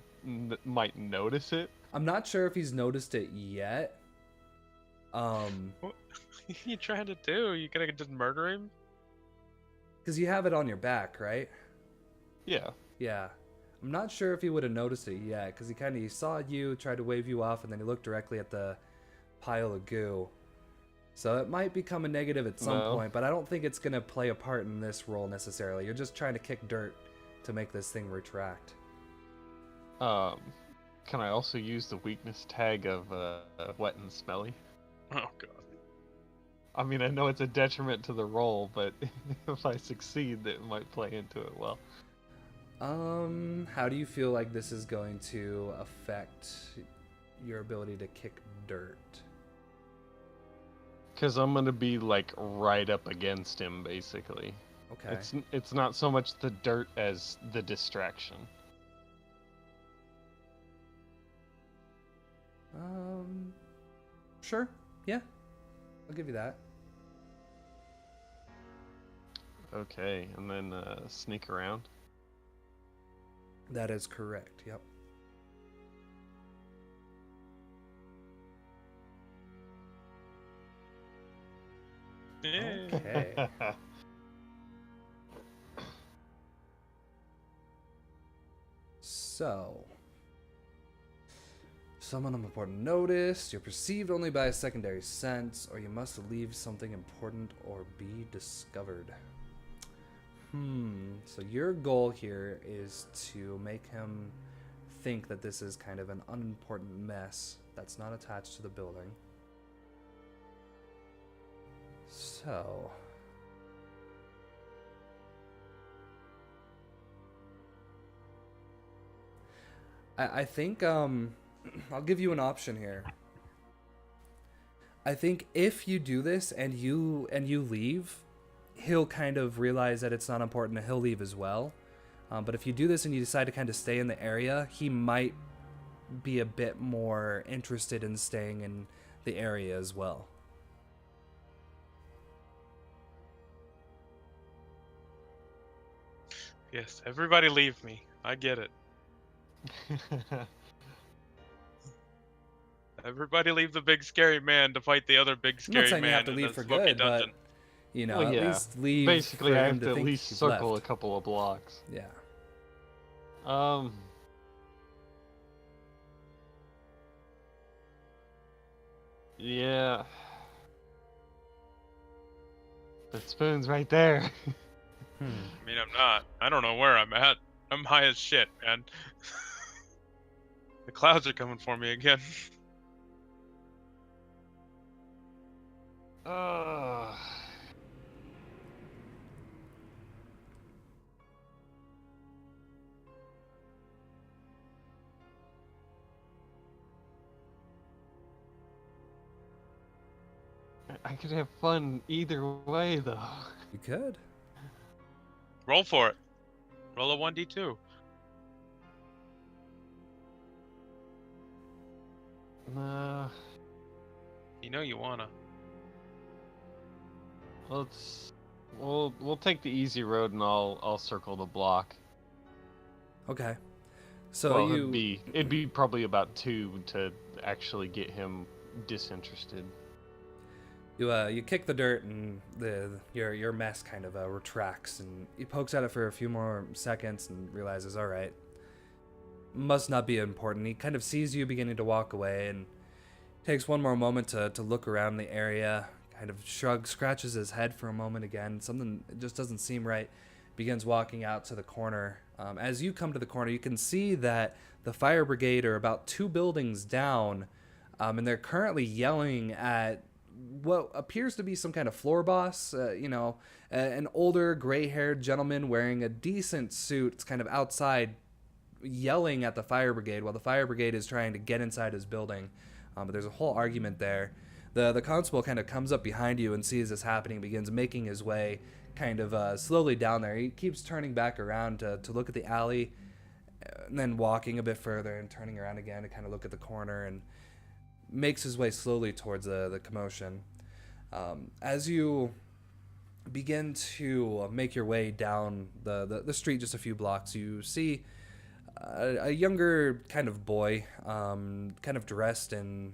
might notice it? I'm not sure if he's noticed it yet. What are you trying to do? You gonna just murder him? Because you have it on your back, right? Yeah. Yeah. I'm not sure if he would have noticed it yet, because he saw you, tried to wave you off, and then he looked directly at the pile of goo. So it might become a negative at some point, but I don't think it's going to play a part in this role necessarily. You're just trying to kick dirt to make this thing retract. Can I also use the weakness tag of wet and smelly? Oh god. I mean, I know it's a detriment to the roll, but if I succeed, it might play into it well. How do you feel like this is going to affect your ability to kick dirt? Because I'm gonna be right up against him, basically. Okay. It's not so much the dirt as the distraction. Sure. Yeah. I'll give you that. Okay, and then sneak around. That is correct. Yep. Yeah. Okay. So, summon an important notice. You're perceived only by a secondary sense, or you must leave something important or be discovered. So your goal here is to make him think that this is kind of an unimportant mess that's not attached to the building. So... I think, I'll give you an option here. I think if you do this and you leave, he'll kind of realize that it's not important and he'll leave as well. But if you do this and you decide to kind of stay in the area, he might be a bit more interested in staying in the area as well. Yes, everybody leave me. I get it. Everybody leave the big scary man to fight the other big I'm not scary saying you man have to in leave the for smoky good, but dungeon. you know, Well, at yeah. least leave. Basically, for I him have to at think least you've circle left. a couple of blocks. Yeah. Yeah. The spoon's right there. I mean, I'm not. I don't know where I'm at. I'm high as shit, man. The clouds are coming for me again. I could have fun either way, though. You could. Roll for it. Roll a 1d2. You know you wanna. We'll take the easy road and I'll circle the block. Okay. So Well, you it'd be probably about 2 to actually get him disinterested. you kick the dirt and your mess kind of retracts, and he pokes at it for a few more seconds and realizes, all right, must not be important. He kind of sees you beginning to walk away and takes one more moment to look around the area, kind of shrugs, scratches his head for a moment again. Something just doesn't seem right. Begins walking out to the corner. As you come to the corner, you can see that the fire brigade are about 2 buildings down, and they're currently yelling at what appears to be some kind of floor boss, an older gray-haired gentleman wearing a decent suit. It's kind of outside yelling at the fire brigade while the fire brigade is trying to get inside his building. But there's a whole argument there. The constable kind of comes up behind you and sees this happening, begins making his way kind of slowly down there. He keeps turning back around to look at the alley, and then walking a bit further and turning around again to kind of look at the corner, and makes his way slowly towards the commotion. As you begin to make your way down the street just a few blocks, you see a younger kind of boy, kind of dressed in...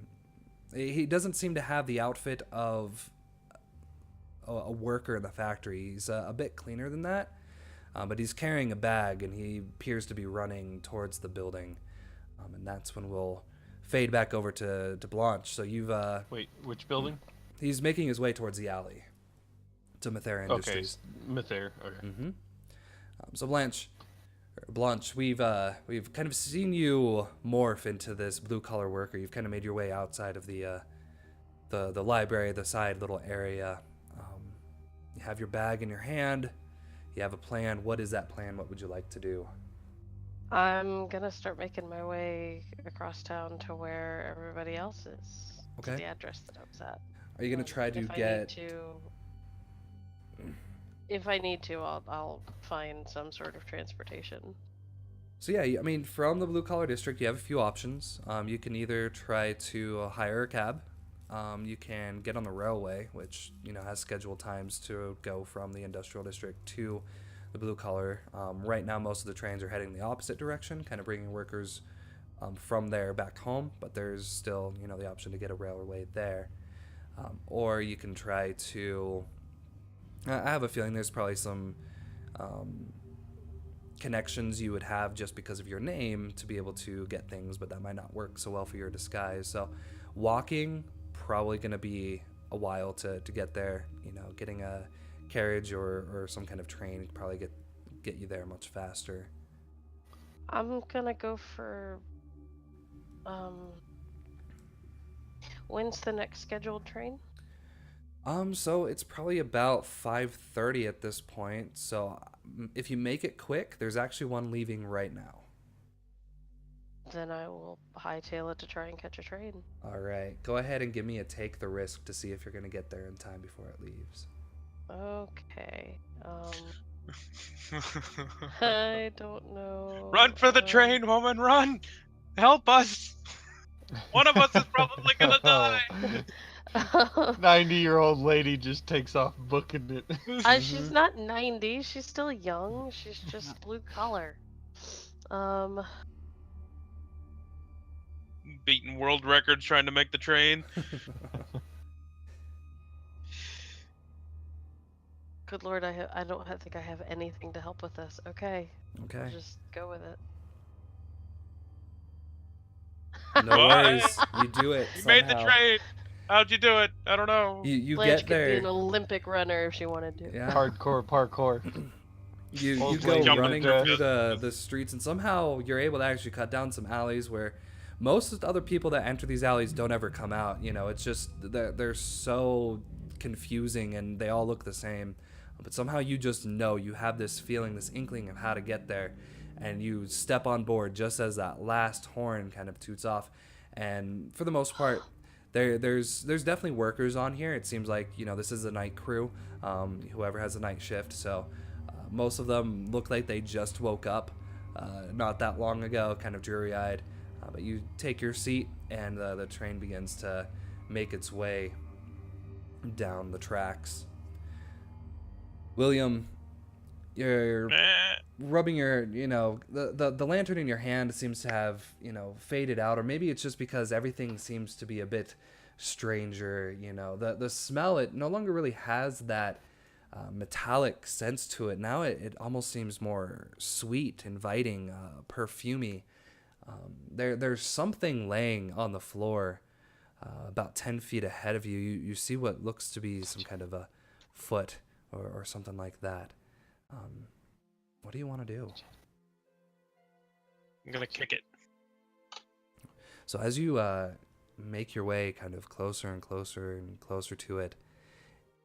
He doesn't seem to have the outfit of a worker in the factory. He's a bit cleaner than that, but he's carrying a bag, and he appears to be running towards the building. And that's when we'll fade back over to Blanche. So you've... Wait, which building? He's making his way towards the alley to Mather Industries. Okay, Mather. Okay. Mm-hmm. So Blanche, we've kind of seen you morph into this blue-collar worker. You've kind of made your way outside of the library, the side little area. You have your bag in your hand. You have a plan. What is that plan? What would you like to do? I'm gonna start making my way across town to where everybody else is. Okay. To the address that I was at. Are you gonna try to get... If I need to, I'll find some sort of transportation. So yeah, I mean, from the blue-collar district, you have a few options. You can either try to hire a cab. You can get on the railway, which has scheduled times to go from the industrial district to the blue-collar. Right now, most of the trains are heading the opposite direction, kind of bringing workers from there back home. But there's still, the option to get a railway there. Or you can try to... I have a feeling there's probably some connections you would have just because of your name to be able to get things, but that might not work so well for your disguise. So walking, probably going to be a while to get there. carriage or some kind of train could probably get you there much faster. I'm gonna go for when's the next scheduled train? So it's probably about 5:30 at this point. So if you make it quick, there's actually one leaving right now. Then I will hightail it to try and catch a train. All right, go ahead and give me a take the risk to see if you're gonna get there in time before it leaves. Okay. I don't know. Run for the train, woman, run! Help us! One of us is probably gonna die! 90-year-old lady just takes off booking it. She's not 90. She's still young. She's just blue collar. Beating world records trying to make the train. Good lord, I don't think I have anything to help with this. Okay. Okay. I'll just go with it. No worries. You do it. You made the somehow. train! How'd you do it? I don't know. You Blanche get could be an there. Olympic runner if she wanted to. Yeah. Hardcore parkour. You Old go lady running dress. through the streets, and somehow you're able to actually cut down some alleys where most of the other people that enter these alleys don't ever come out. You know, it's just they're so confusing and they all look the same. But somehow you just know, you have this feeling, this inkling of how to get there, and you step on board just as that last horn kind of toots off. And for the most part, there's definitely workers on here. It seems like, you know, this is a night crew, whoever has a night shift. So most of them look like they just woke up not that long ago, kind of dreary-eyed. But you take your seat, and the train begins to make its way down the tracks. William, you're rubbing your, you know, the lantern in your hand seems to have, you know, faded out, or maybe it's just because everything seems to be a bit stranger. You know, the smell, it no longer really has that metallic sense to it. Now it almost seems more sweet, inviting, perfumey. There's something laying on the floor about 10 feet ahead of you. You see what looks to be some kind of a foot or something like that. What do you want to do? I'm gonna kick it. So as you make your way kind of closer and closer and closer to it,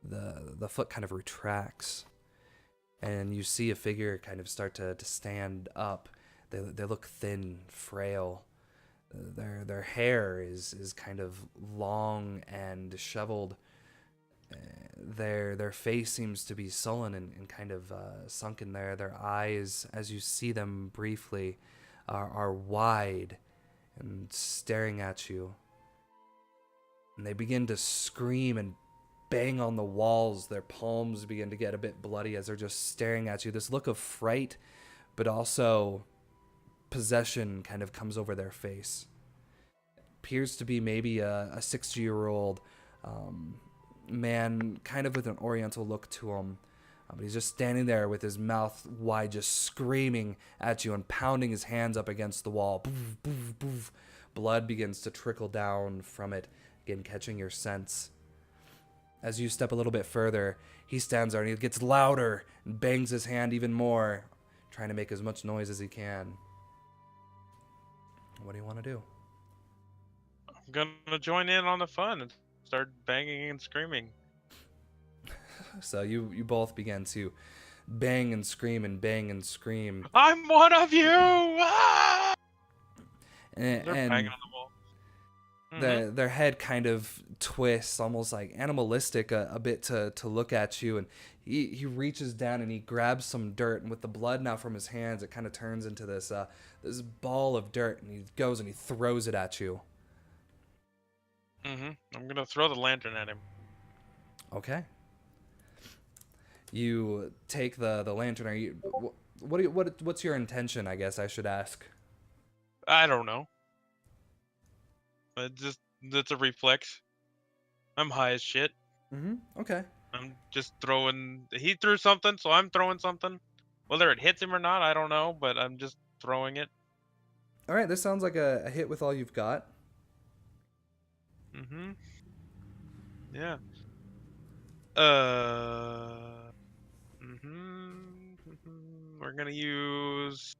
the foot kind of retracts, and you see a figure kind of start to stand up. They look thin, frail. Their hair is kind of long and disheveled. Their face seems to be sullen and kind of sunken there. Their eyes, as you see them briefly, are wide and staring at you. And they begin to scream and bang on the walls. Their palms begin to get a bit bloody as they're just staring at you. This look of fright, but also possession kind of comes over their face. Appears to be maybe a 60-year-old man, kind of with an oriental look to him. But he's just standing there with his mouth wide, just screaming at you and pounding his hands up against the wall. Boof, boof, boof. Blood begins to trickle down from it, again catching your sense. As you step a little bit further, he stands there and he gets louder and bangs his hand even more, trying to make as much noise as he can. What do you want to do? I'm gonna join in on the fun and start banging and screaming. So you both begin to bang and scream and bang and scream. I'm one of you! Ah! And They're banging on the wall. their head kind of twists, almost like animalistic a bit to look at you. And he reaches down and he grabs some dirt. And with the blood now from his hands, it kind of turns into this ball of dirt. And he goes and he throws it at you. I'm gonna throw the lantern at him. Okay. You take the lantern. Are you what's your intention? I guess I should ask. I don't know. That's a reflex. I'm high as shit. Okay. I'm just throwing. He threw something, so I'm throwing something. Whether it hits him or not, I don't know, but I'm just throwing it. All right. This sounds like a hit with all you've got. Yeah. We're gonna use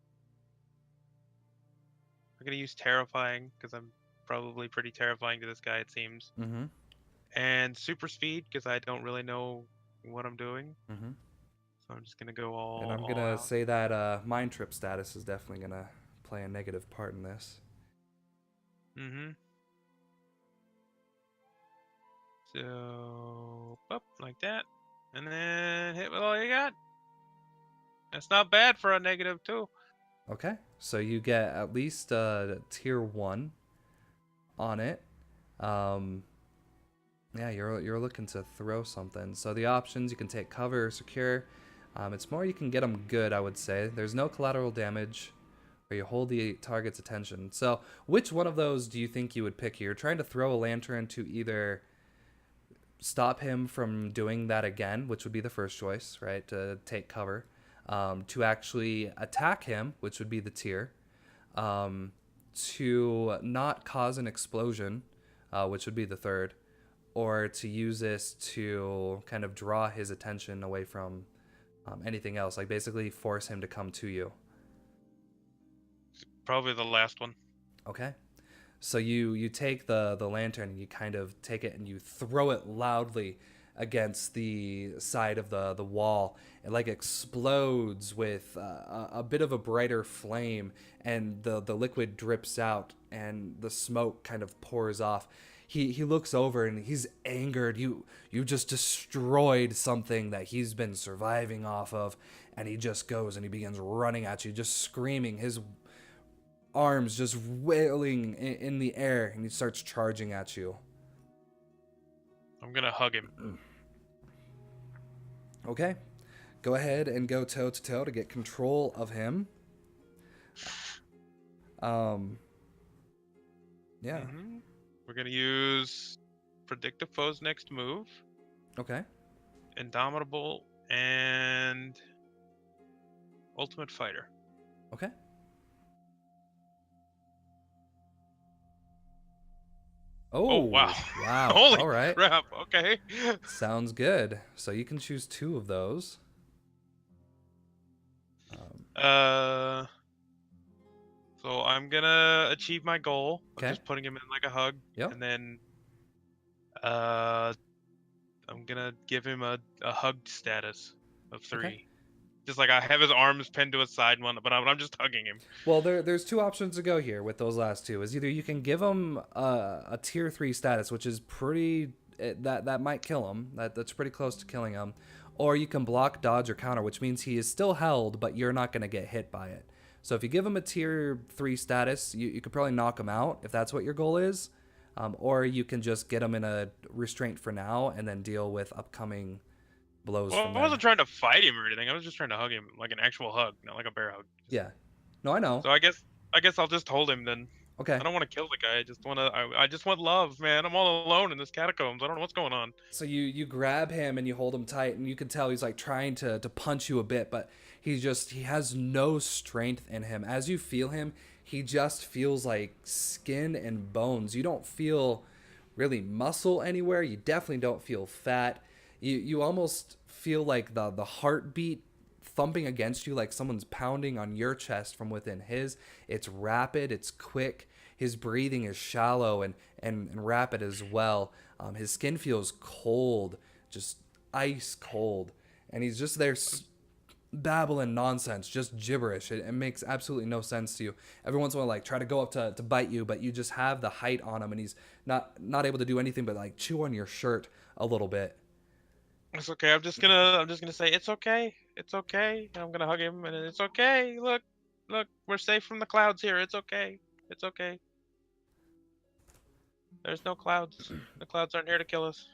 terrifying because I'm probably pretty terrifying to this guy, it seems. Mm-hmm. And super speed because I don't really know what I'm doing. Mm-hmm. So I'm just gonna go all. And I'm all gonna out. say that mind trip status is definitely gonna play a negative part in this. So up like that, and then hit with all you got. That's not bad for a -2. Okay, so you get at least tier 1 on it. Yeah, you're looking to throw something. So the options, you can take cover or secure. It's more you can get them good, I would say. There's no collateral damage, or you hold the target's attention. So which one of those do you think you would pick here? You're trying to throw a lantern to either stop him from doing that again, which would be the first choice, right? To take cover. To actually attack him, which would be the tier. To not cause an explosion, which would be the third. Or to use this to kind of draw his attention away from anything else, like basically force him to come to you. Probably the last one. Okay. So you take the lantern and you kind of take it and you throw it loudly against the side of the wall. It like explodes with a bit of a brighter flame, and the liquid drips out and the smoke kind of pours off. He looks over and he's angered. You just destroyed something that he's been surviving off of, and he just goes and he begins running at you, just screaming, his arms just wailing in the air, and he starts charging at you. I'm gonna hug him. Okay, go ahead and go toe to toe to get control of him. Yeah. We're gonna use predictive foe's next move, Okay. indomitable, and ultimate fighter. Okay. Oh, wow. Wow. Holy All right. crap. Okay. Sounds good. So you can choose 2 of those. So I'm gonna achieve my goal of Okay. just putting him in like a hug. Yep. And then I'm gonna give him a hug status of 3. Okay. Just like I have his arms pinned to his side, but I'm just hugging him. Well, there's 2 options to go here with those last 2. Is either you can give him a tier 3 status, which is pretty that might kill him. That's pretty close to killing him, or you can block, dodge, or counter, which means he is still held, but you're not going to get hit by it. So if you give him a tier 3 status, you could probably knock him out if that's what your goal is, or you can just get him in a restraint for now and then deal with upcoming blows Well, from I there. wasn't trying to fight him or anything. I was just trying to hug him like an actual hug, not like a bear hug. Yeah. No, I know. So I guess I'll just hold him then. Okay. I don't want to kill the guy. I just want love, man. I'm all alone in this catacombs. I don't know what's going on. So you grab him and you hold him tight, and you can tell he's like trying to punch you a bit, but he has no strength in him. As you feel him, he just feels like skin and bones. You don't feel really muscle anywhere. You definitely don't feel fat. You almost feel like the heartbeat thumping against you, like someone's pounding on your chest from within his. It's rapid, it's quick. His breathing is shallow and rapid as well. His skin feels cold, just ice cold. And he's just there babbling nonsense, just gibberish. It makes absolutely no sense to you. Every once in a while, like, try to go up to bite you, but you just have the height on him, and he's not able to do anything but like chew on your shirt a little bit. It's okay. I'm just gonna say it's okay. It's okay. And I'm gonna hug him, and it's okay. Look, we're safe from the clouds here. It's okay. It's okay. There's no clouds. The clouds aren't here to kill us.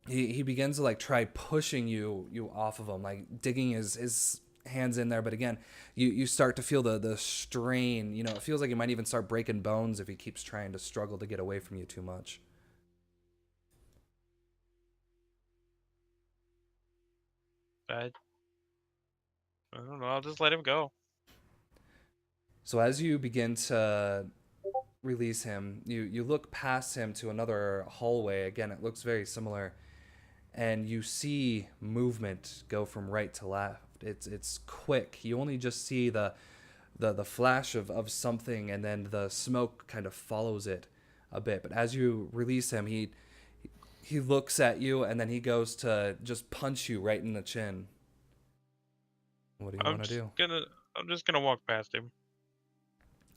He begins to like try pushing you off of him, like digging his hands in there, but again, you start to feel the strain. You know, it feels like he might even start breaking bones if he keeps trying to struggle to get away from you too much. I don't know. I'll just let him go. So as you begin to release him, you look past him to another hallway. Again, it looks very similar. and you see movement go from right to left. It's quick. You only just see the flash of something, and then the smoke kind of follows it a bit. But as you release him, he looks at you, and then he goes to just punch you right in the chin. What do you want to do? I'm just gonna walk past him.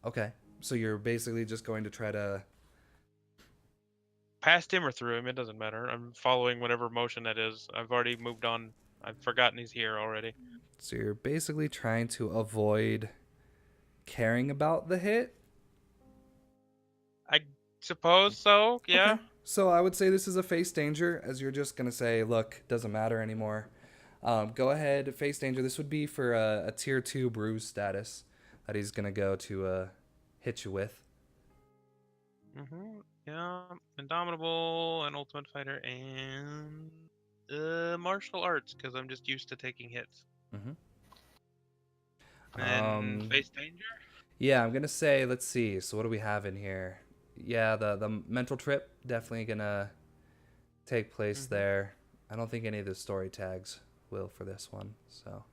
Okay, so you're basically just going to try to... Past him or through him, it doesn't matter. I'm following whatever motion that is. I've already moved on. I've forgotten he's here already. So you're basically trying to avoid caring about the hit? I suppose so, yeah. Okay. So I would say this is a face danger, as you're just going to say, look, doesn't matter anymore. Go ahead, face danger. This would be for a tier 2 bruise status that he's going to go to hit you with. Yeah, Indomitable, and Ultimate Fighter, and martial arts, because I'm just used to taking hits. And face danger? Yeah, I'm going to say, let's see. So what do we have in here? Yeah, the mental trip, definitely going to take place there. I don't think any of the story tags will for this one, so...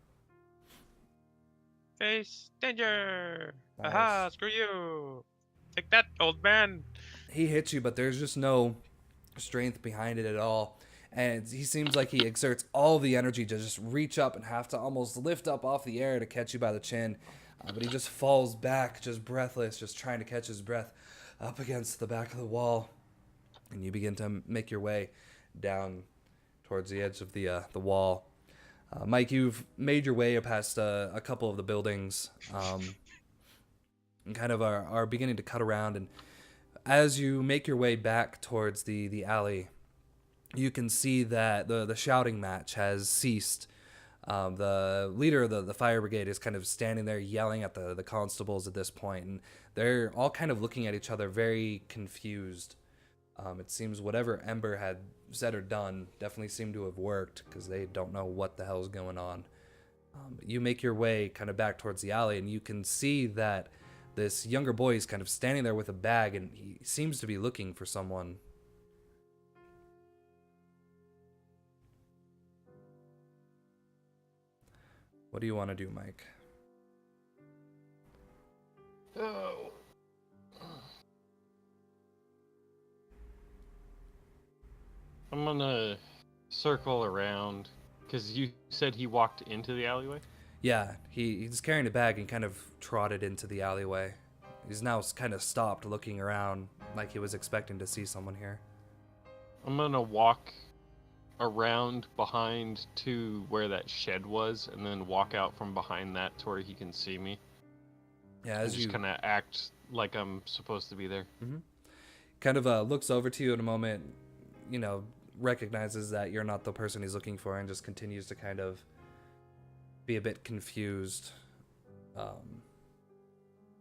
Face danger! Nice. Aha, screw you! Take that, old man! He hits you, but there's just no strength behind it at all. And he seems like he exerts all the energy to just reach up and have to almost lift up off the air to catch you by the chin. But he just falls back, just breathless, just trying to catch his breath up against the back of the wall. And you begin to make your way down towards the edge of the wall. Mike, you've made your way past a couple of the buildings and kind of are beginning to cut around. And as you make your way back towards the alley, you can see that the shouting match has ceased. The leader of the fire brigade is kind of standing there yelling at the constables at this point, and they're all kind of looking at each other very confused. It seems whatever Ember had said or done definitely seemed to have worked, because they don't know what the hell's going on. You make your way kind of back towards the alley, and you can see that this younger boy is kind of standing there with a bag, and he seems to be looking for someone. What do you want to do, Mike? Oh. I'm gonna circle around, because you said he walked into the alleyway? Yeah, he's carrying a bag and kind of trotted into the alleyway. He's now kind of stopped looking around like he was expecting to see someone here. I'm gonna walk around behind to where that shed was, and then walk out from behind that to where he can see me. Yeah, as you just kind of act like I'm supposed to be there. Kind of looks over to you in a moment, you know, recognizes that you're not the person he's looking for, and just continues to kind of be a bit confused,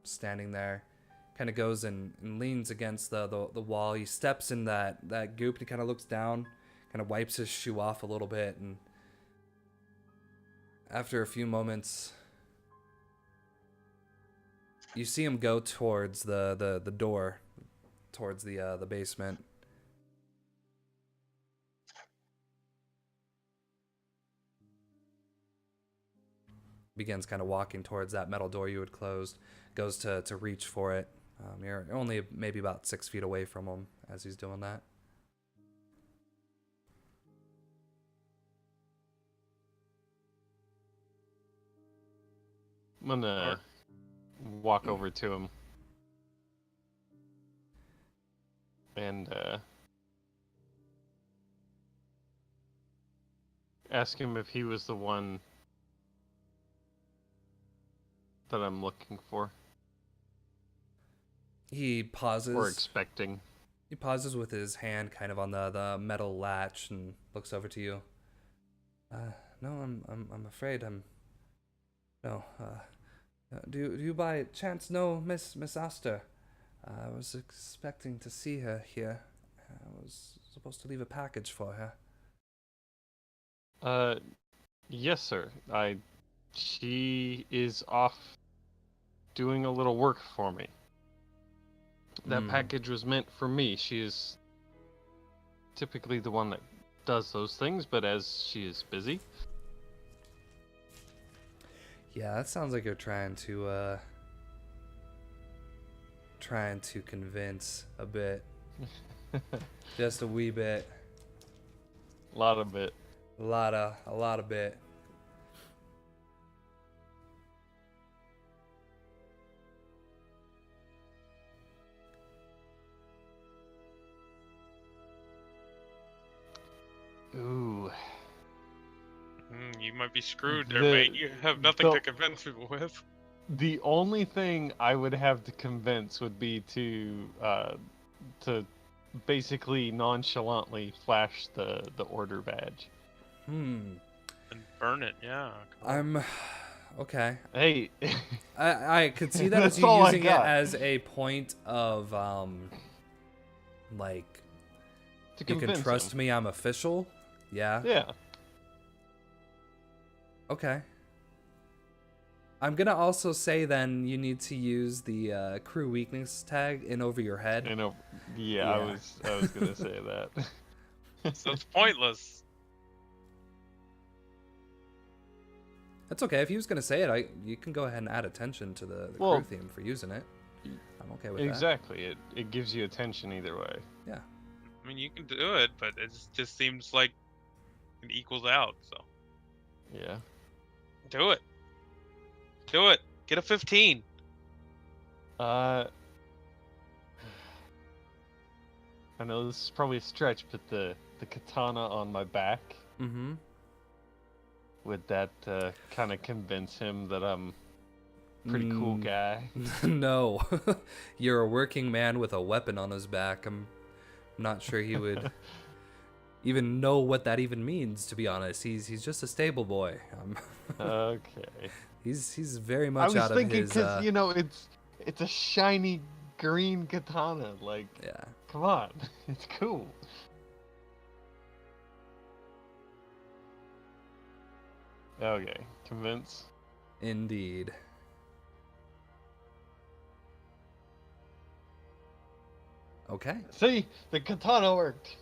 standing there. Kind of goes and leans against the wall. He steps in that goop, and he kind of looks down, kind of wipes his shoe off a little bit, and after a few moments, you see him go towards the door, towards the basement. Begins kind of walking towards that metal door you had closed. Goes to reach for it. You're only maybe about 6 feet away from him as he's doing that. I'm gonna walk over to him and ask him if he was the one that I'm looking for. He pauses. Or expecting. He pauses with his hand kind of on the metal latch and looks over to you. No, I'm afraid I'm... No, do you by chance know Miss Astor? I was expecting to see her here. I was supposed to leave a package for her. Yes, sir. She is off doing a little work for me. That package was meant for me. She is typically the one that does those things, but as she is busy. Yeah, that sounds like you're trying to convince a bit. Just a wee bit. A lot of it. A lot of bit. Ooh. You might be screwed there, The- mate. You have nothing the- to convince people with. The only thing I would have to convince would be to basically nonchalantly flash the order badge. And burn it, yeah. Okay. Hey, I could see that as That's you all I using it got. as a point of like to you can convince trust him. me, I'm official. Yeah. Yeah. Okay. I'm gonna also say then you need to use the crew weakness tag in over your head. I know. Yeah. Yeah, I was gonna say that. So it's pointless. That's okay. If he was gonna say it, you can go ahead and add attention to the Well, crew theme for using it. I'm okay with that. Exactly. It gives you attention either way. Yeah. I mean, you can do it, but it just seems like it equals out. So Yeah. do it. Do it. Get a 15. I know this is probably a stretch, but the katana on my back, Mm-hmm. would that kind of convince him that I'm a pretty cool guy? No. You're a working man with a weapon on his back. I'm not sure he would even know what that even means, to be honest. He's just a stable boy. Okay. He's very I much was out of thinking his because it's a shiny green katana. Like, yeah. come on, it's cool. Okay, convince. Indeed. Okay. See, the katana worked.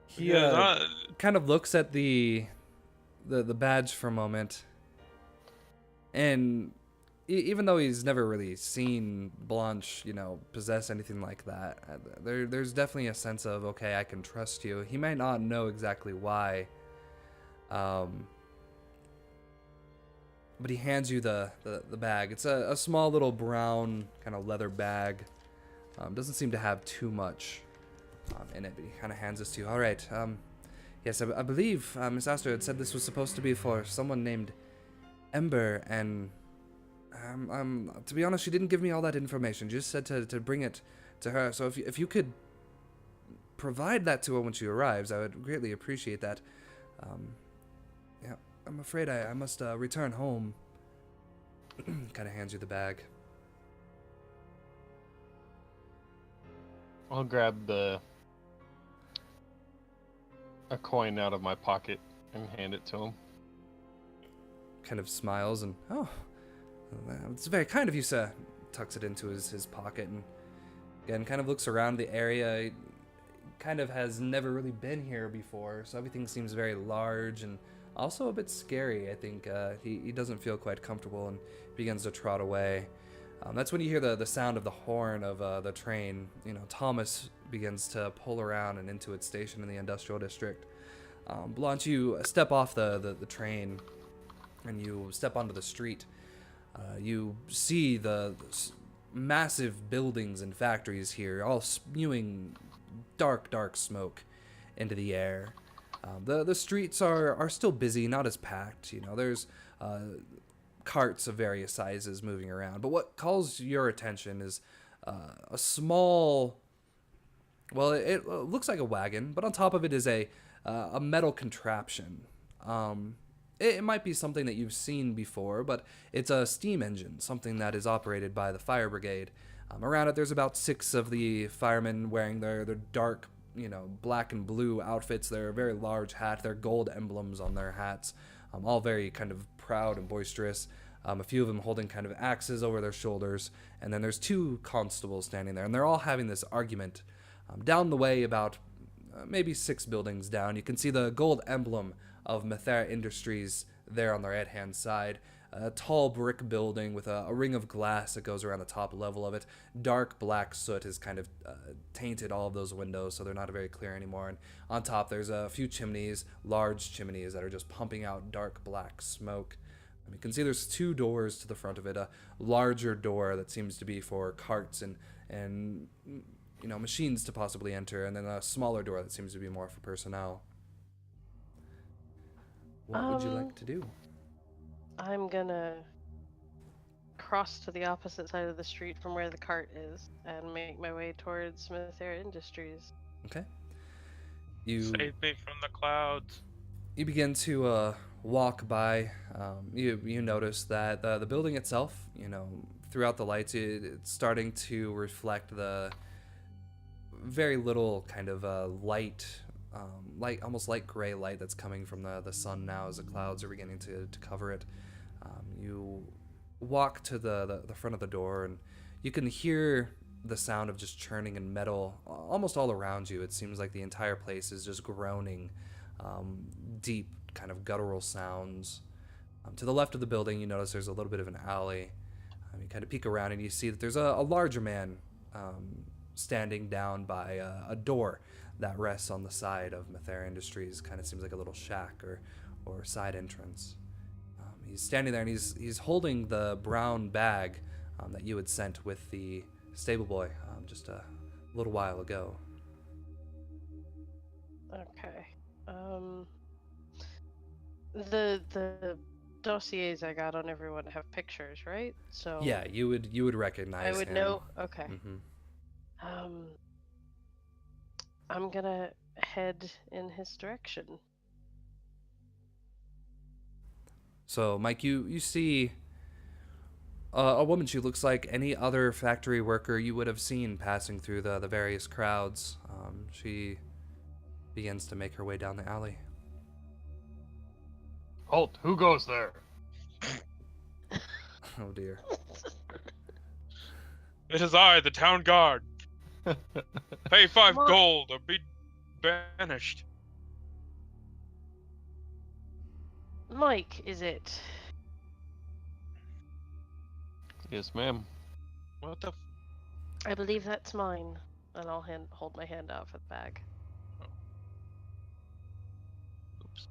He Yeah, kind of looks at the badge for a moment, and even though he's never really seen Blanche, possess anything like that, there's definitely a sense of, okay, I can trust you. He might not know exactly why, but he hands you the bag. It's a small little brown kind of leather bag. Doesn't seem to have too much in it, but he kind of hands this to you. All right. Yes, I believe Miss Astor had said this was supposed to be for someone named Ember, and to be honest, she didn't give me all that information. She just said to bring it to her. So if you could provide that to her when she arrives, I would greatly appreciate that. Yeah, I'm afraid I must return home. Kind of hands you the bag. I'll grab a coin out of my pocket and hand it to him. Kind of smiles and, oh, it's very kind of you, sir. Tucks it into his pocket and again kind of looks around the area. He kind of has never really been here before, so everything seems very large and also a bit scary. I think he doesn't feel quite comfortable and begins to trot away. That's when you hear the sound of the horn of the train. Thomas begins to pull around and into its station in the industrial district. Blanche, you step off the train and you step onto the street. You see the massive buildings and factories here, all spewing dark smoke into the air. The streets are still busy, not as packed. There's carts of various sizes moving around. But what calls your attention is a small, well, it looks like a wagon, but on top of it is a metal contraption. It might be something that you've seen before, but it's a steam engine, something that is operated by the fire brigade. Around it, there's about 6 of the firemen wearing their dark, black and blue outfits, their very large hat, their gold emblems on their hats, all very kind of proud and boisterous. A few of them holding kind of axes over their shoulders, and then there's 2 constables standing there, and they're all having this argument down the way about maybe 6 buildings down. You can see the gold emblem of Mathera Industries there on the right-hand side. A tall brick building with a ring of glass that goes around the top level of it. Dark black soot has kind of tainted all of those windows, so they're not very clear anymore. And on top, there's a few chimneys, large chimneys that are just pumping out dark black smoke. You can see there's 2 doors to the front of it. A larger door that seems to be for carts and machines to possibly enter, and then a smaller door that seems to be more for personnel. What would you like to do? I'm gonna cross to the opposite side of the street from where the cart is and make my way towards Mathera Industries. Okay. Save me from the clouds. You begin to walk by. You notice that the building itself, throughout the lights, it's starting to reflect the very little kind of light, almost light gray light that's coming from the sun now as the clouds are beginning to cover it. You walk to the front of the door, and you can hear the sound of just churning and metal almost all around you. It seems like the entire place is just groaning, deep kind of guttural sounds. To the left of the building, you notice there's a little bit of an alley. You kind of peek around and you see that there's a larger man standing down by a door that rests on the side of Mathera Industries. Kind of seems like a little shack or side entrance. He's standing there, and he's holding the brown bag that you had sent with the stable boy just a little while ago. Okay. The dossiers I got on everyone have pictures, right? So yeah, you would recognize I would him. know. Okay. Mm-hmm. I'm gonna head in his direction. So, Mike, you see a woman. She looks like any other factory worker you would have seen passing through the various crowds. She begins to make her way down the alley. Halt! Who goes there? Oh, dear. It is I, the town guard. Pay 5 What? gold or be banished. Mike, is it? Yes, ma'am. What the? I believe that's mine. And I'll hold my hand out for the bag. Oops.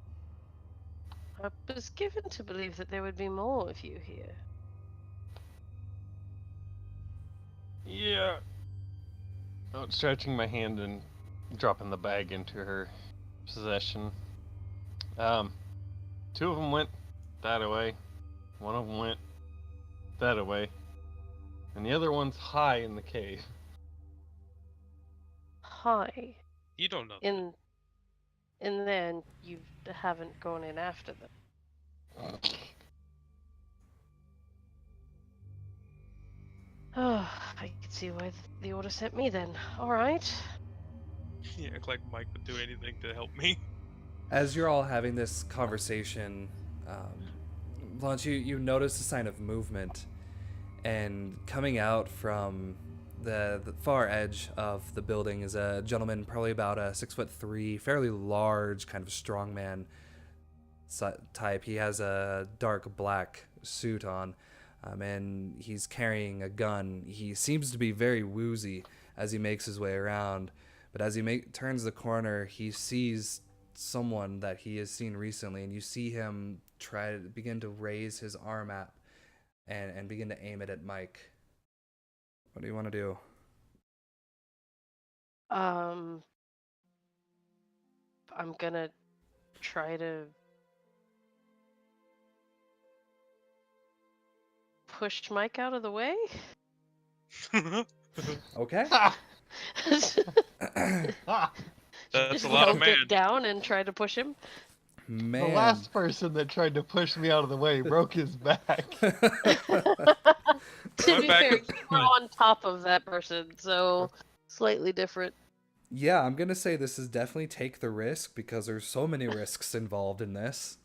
I was given to believe that there would be more of you here. Yeah. Stretching my hand and dropping the bag into her possession. 2 of them went that away. 1 of them went that away. And the other one's high in the cave. Hi. You don't know. In there, and you haven't gone in after them. Oh, I can see why the order sent me then. Alright. You act like Mike would do anything to help me. As you're all having this conversation, Blanche, you notice a sign of movement, and coming out from the far edge of the building is a gentleman, probably about 6'3", fairly large, kind of strongman type. He has a dark black suit on, and he's carrying a gun. He seems to be very woozy as he makes his way around, but as he turns the corner, he sees someone that he has seen recently, and you see him try to begin to raise his arm up and begin to aim it at Mike. What do you want to do? I'm gonna try to push Mike out of the way. Okay. That's Just a lot of hold man. it down and try to push him. Man. The last person that tried to push me out of the way broke his back. To My be back fair, is- you were on top of that person, so slightly different. Yeah, I'm gonna say this is definitely take the risk because there's so many risks involved in this.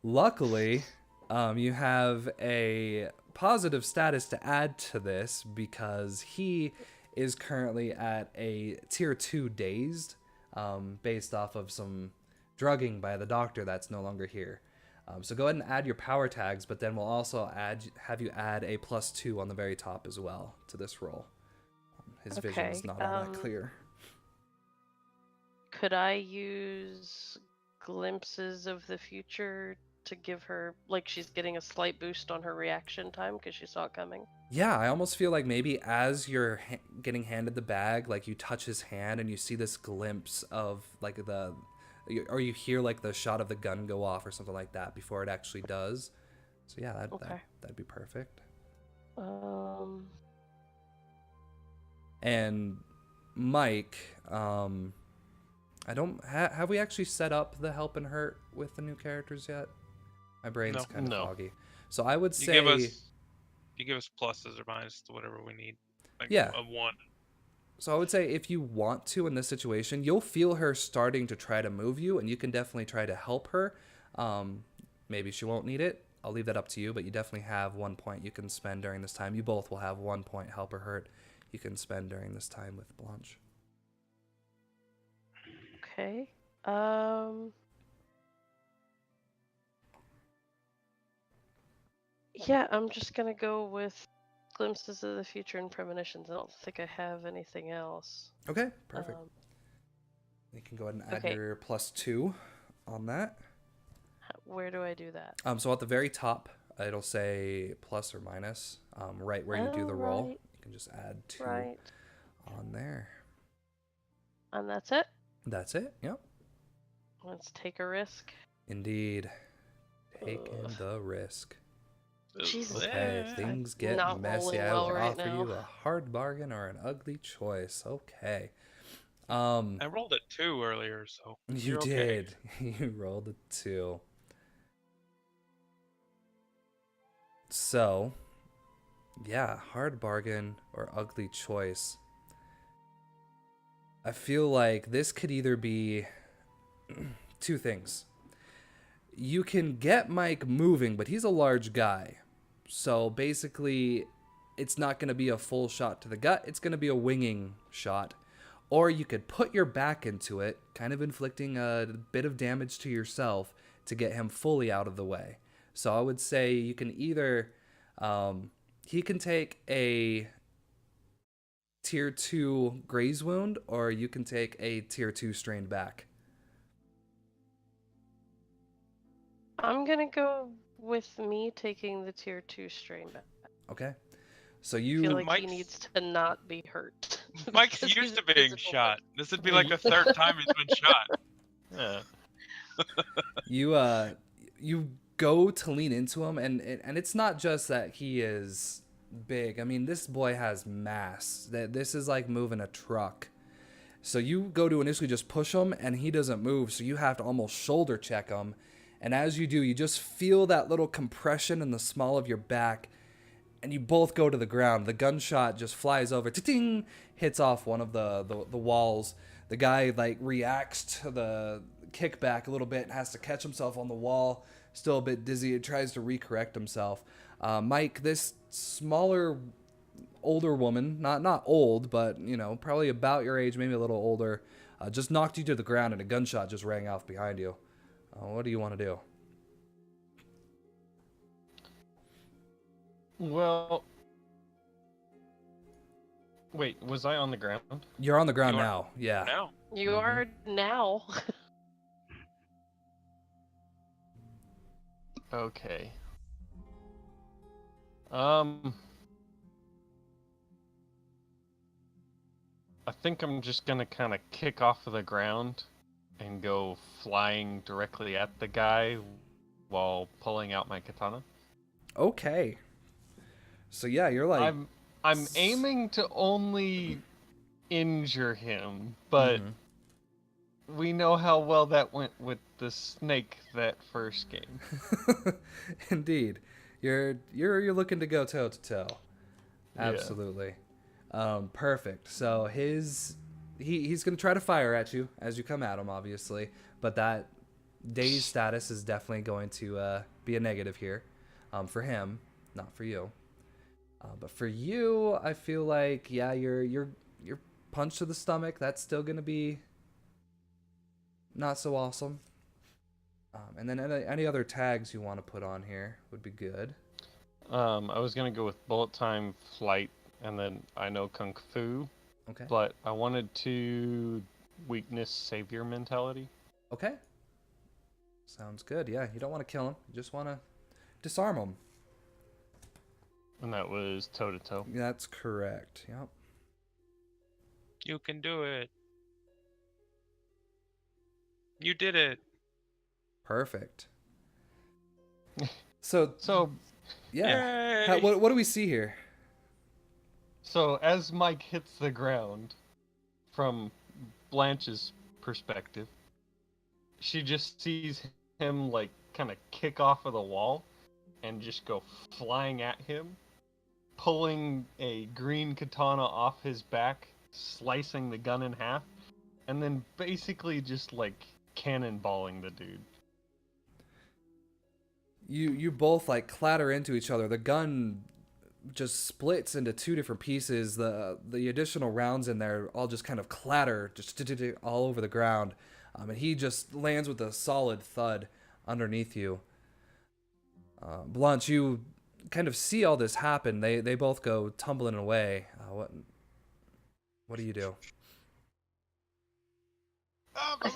Luckily, you have a positive status to add to this because he is currently at a tier 2 dazed, based off of some drugging by the doctor that's no longer here. So go ahead and add your power tags, but then we'll also have you add a +2 on the very top as well to this roll. His vision is not all that clear. Could I use glimpses of the future to give her, like, she's getting a slight boost on her reaction time because she saw it coming? Yeah, I almost feel like maybe as you're getting handed the bag, like you touch his hand and you see this glimpse of like or you hear like the shot of the gun go off or something like that before it actually does. So yeah, that'd be perfect. And Mike, I don't have we actually set up the help and hurt with the new characters yet? My brain's kind of foggy. So I would say you give us pluses or minuses to whatever we need. Like yeah. A 1. So I would say if you want to in this situation, you'll feel her starting to try to move you, and you can definitely try to help her. Maybe she won't need it. I'll leave that up to you, but you definitely have 1 point you can spend during this time. You both will have 1 point help or hurt you can spend during this time with Blanche. Okay. Yeah, I'm just gonna go with glimpses of the future and premonitions. I don't think I have anything else. Okay, perfect. You can go ahead and add your +2 on that. Where do I do that? So at the very top, it'll say plus or minus. Right where you do the roll, you can just add 2 on there. And that's it? That's it, yep. Let's take a risk. Indeed. Taking the risk. Jesus. Okay, things get messy. I will offer you a hard bargain or an ugly choice. Okay. I rolled a 2 earlier, so you did. You rolled a 2. So, yeah, hard bargain or ugly choice. I feel like this could either be 2 things. You can get Mike moving, but he's a large guy. So basically, it's not going to be a full shot to the gut. It's going to be a winging shot. Or you could put your back into it, kind of inflicting a bit of damage to yourself to get him fully out of the way. So I would say you can either... he can take a tier 2 graze wound, or you can take a tier 2 strained back. I'm gonna go with me taking the tier 2 strain back. Okay. So you I feel like he needs to not be hurt. Mike's used to being shot. This would be like the 3rd time he's been shot. Yeah. You go to lean into him, and it's not just that he is big. I mean, this boy has mass. This is like moving a truck. So you go to initially just push him, and he doesn't move, so you have to almost shoulder check him. And as you do, you just feel that little compression in the small of your back, and you both go to the ground. The gunshot just flies over, ting, hits off one of the walls. The guy like reacts to the kickback a little bit and has to catch himself on the wall, still a bit dizzy. He tries to recorrect himself. Mike, this smaller, older woman, not old, but probably about your age, maybe a little older, just knocked you to the ground, and a gunshot just rang off behind you. What do you want to do? Well, wait, was I on the ground? You're on the ground now. Yeah. Now. You are now. Okay. I think I'm just gonna kind of kick off of the ground and go flying directly at the guy while pulling out my katana. Okay. So yeah, you're like... I'm aiming to only injure him, but we know how well that went with the snake that first game. Indeed. You're looking to go toe to toe. Absolutely. Yeah. Perfect. So he's gonna try to fire at you as you come at him, obviously, but that dazed status is definitely going to be a negative here, for him, not for you. But for you, I feel like you're your punch to the stomach, that's still going to be not so awesome. And then any other tags you want to put on here would be good. I was gonna go with bullet time, flight, and then I know kung fu. Okay. But I wanted to weakness savior mentality. Okay. Sounds good. Yeah, you don't want to kill him. You just want to disarm him. And that was toe to toe. That's correct. Yep. You can do it. You did it. Perfect. So yeah. Yay! What do we see here? So as Mike hits the ground, from Blanche's perspective, she just sees him like kind of kick off of the wall and just go flying at him, pulling a green katana off his back, slicing the gun in half, and then basically just like cannonballing the dude. You both like clatter into each other. The gun just splits into two different pieces. The additional rounds in there all just kind of clatter just all over the ground. And he just lands with a solid thud underneath you. Blanche, you kind of see all this happen. They both go tumbling away. What do you do? I'm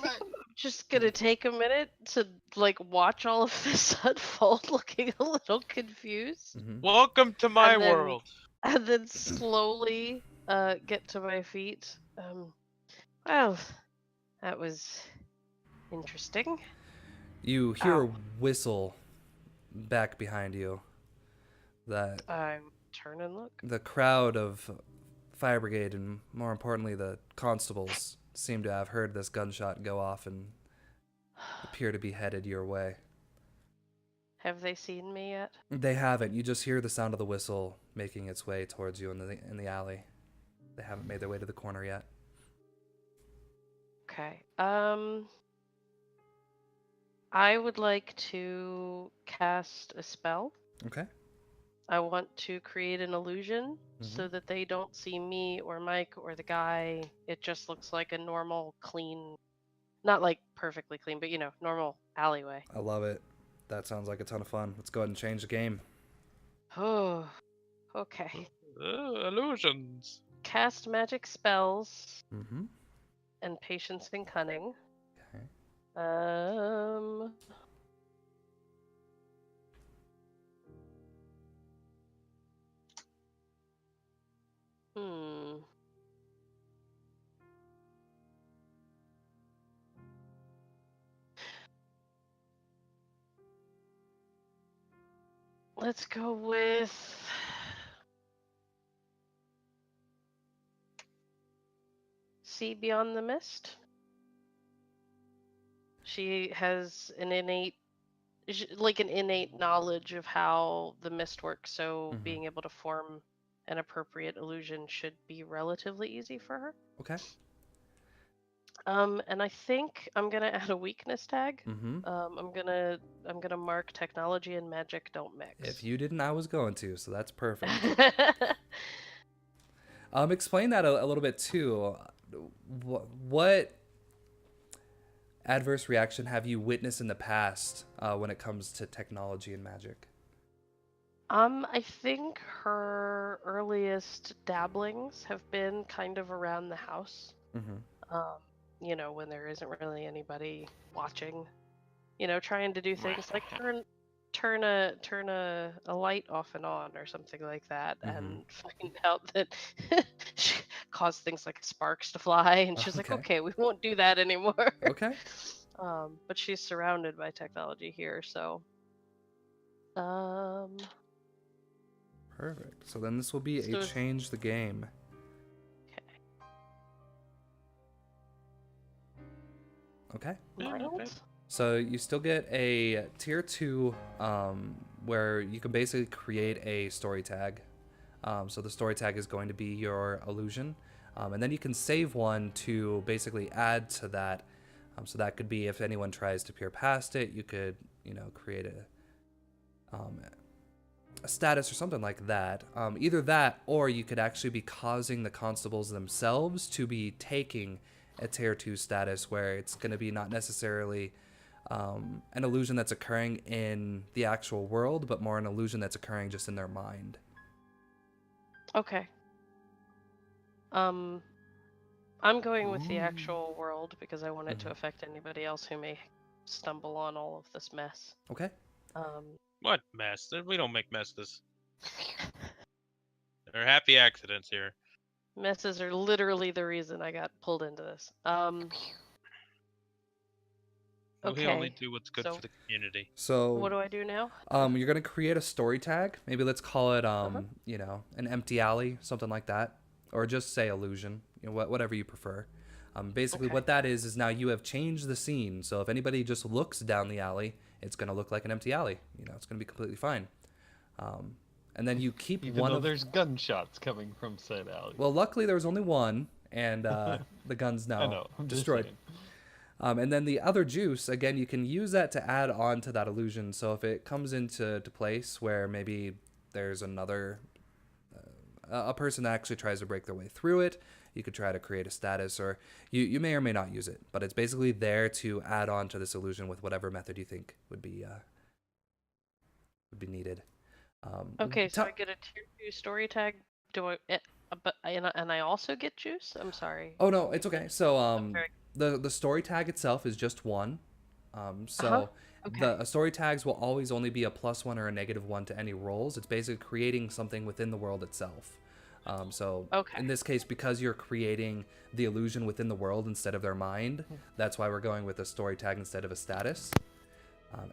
just gonna take a minute to like watch all of this unfold, looking a little confused, Welcome to my And then- world. and then slowly get to my feet. Well, that was interesting. You hear a Ow. whistle back behind you. That Turn and look. the crowd of fire brigade and more importantly the constables seem to have heard this gunshot go off and appear to be headed your way. Have they seen me yet? They haven't. You just hear the sound of the whistle making its way towards you in the alley. They haven't made their way to the corner yet. Okay. I would like to cast a spell. Okay. I want to create an illusion so that they don't see me or Mike or the guy. It just looks like a normal, clean, not like perfectly clean, but normal alleyway. I love it. That sounds like a ton of fun. Let's go ahead and change the game. Oh, okay. Illusions. Cast magic spells Mm-hmm. and patience and cunning. Okay. Hmm. Let's go with See Beyond the Mist. She has an innate knowledge of how the mist works, so being able to form an appropriate illusion should be relatively easy for her. Okay. And I think I'm gonna add a weakness tag. Mm-hmm. I'm gonna mark technology and magic don't mix. If you didn't, I was going to, so that's perfect. Explain that a little bit too. What adverse reaction have you witnessed in the past when it comes to technology and magic? I think her earliest dabblings have been kind of around the house. When there isn't really anybody watching. Trying to do things like turn a light off and on or something like that, and find out that she caused things like sparks to fly, and she's like, okay, we won't do that anymore. Okay. But she's surrounded by technology here, so. Perfect. So then this will be So a change the game. Okay. Mild? So you still get a tier 2 where you can basically create a story tag. So the story tag is going to be your illusion. And then you can save one to basically add to that. So that could be if anyone tries to peer past it, you could, create a status or something like that. Either that, or you could actually be causing the constables themselves to be taking a tier 2 status, where it's going to be not necessarily an illusion that's occurring in the actual world, but more an illusion that's occurring just in their mind. Okay. I'm going with the actual world because I want it to affect anybody else who may stumble on all of this mess. Okay. What mess? We don't make messes. There are happy accidents here. Messes are literally the reason I got pulled into this. We only Okay. do what's good So for the community. So what do I do now? you're going to create a story tag. Maybe let's call it, you know, an empty alley, something like that. Or just say illusion, you know, whatever you prefer. Basically, Okay. what that is now you have changed the scene. So if anybody just looks down the alley, it's going to look like an empty alley. You know, it's going to be completely fine. And then you keep Even one though of... there's gunshots coming from said alley. Well, luckily there was only one, and the gun's I now know, I'm just destroyed. saying. And then the other juice, again, you can use that to add on to that illusion. So if it comes into place where maybe there's another... a person that actually tries to break their way through it, you could try to create a status, or you may or may not use it, but it's basically there to add on to this illusion with whatever method you think would be needed. Okay, so I get a tier 2 story tag. Do I? But and I also get juice. I'm sorry. Oh no, it's okay. So very- the story tag itself is just one. Okay. The story tags will always only be a +1 or a -1 to any rolls. It's basically creating something within the world itself. Okay. In this case, because you're creating the illusion within the world instead of their mind, that's why we're going with a story tag instead of a status.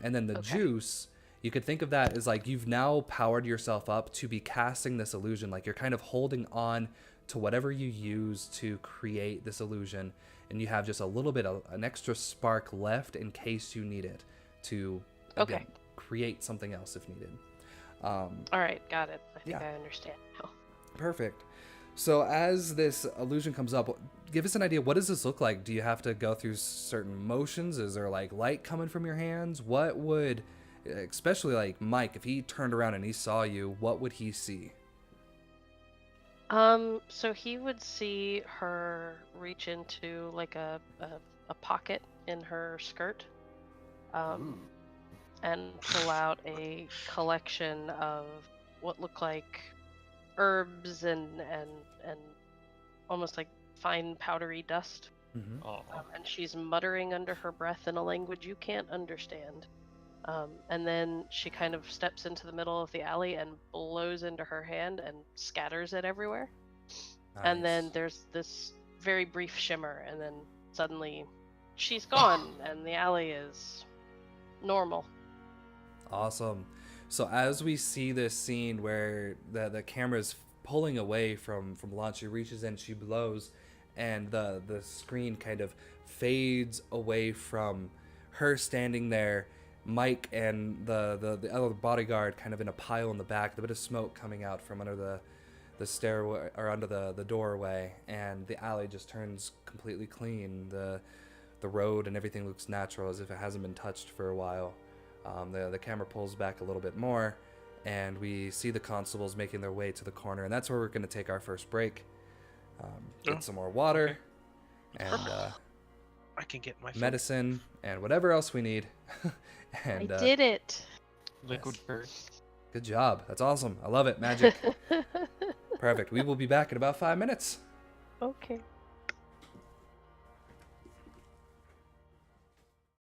And then the juice, you could think of that as like you've now powered yourself up to be casting this illusion. Like you're kind of holding on to whatever you use to create this illusion, and you have just a little bit of an extra spark left in case you need it to again, create something else if needed. All right, got it. I think yeah. I understand now. Perfect. So as this illusion comes up, give us an idea. What does this look like? Do you have to go through certain motions? Is there like light coming from your hands? What would, especially like Mike, if he turned around and he saw you, what would he see? So he would see her reach into like a pocket in her skirt, and pull out a collection of what look like herbs and almost like fine powdery dust. And she's muttering under her breath in a language you can't understand. And then she kind of steps into the middle of the alley and blows into her hand and scatters it everywhere. Nice. And then there's this very brief shimmer, and then suddenly she's gone and the alley is normal. Awesome. So as we see this scene where the camera's pulling away from Blanche, she reaches in, she blows, and the screen kind of fades away from her standing there, Mike and the other bodyguard kind of in a pile in the back, a bit of smoke coming out from under the stairway or under the doorway, and the alley just turns completely clean. The road and everything looks natural as if it hasn't been touched for a while. The camera pulls back a little bit more, and we see the constables making their way to the corner, and that's where we're going to take our first break. Get some more water, and I can get my medicine, and whatever else we need. And I did it. Liquid first. Good job. That's awesome. I love it. Magic. Perfect. We will be back in about 5 minutes. Okay.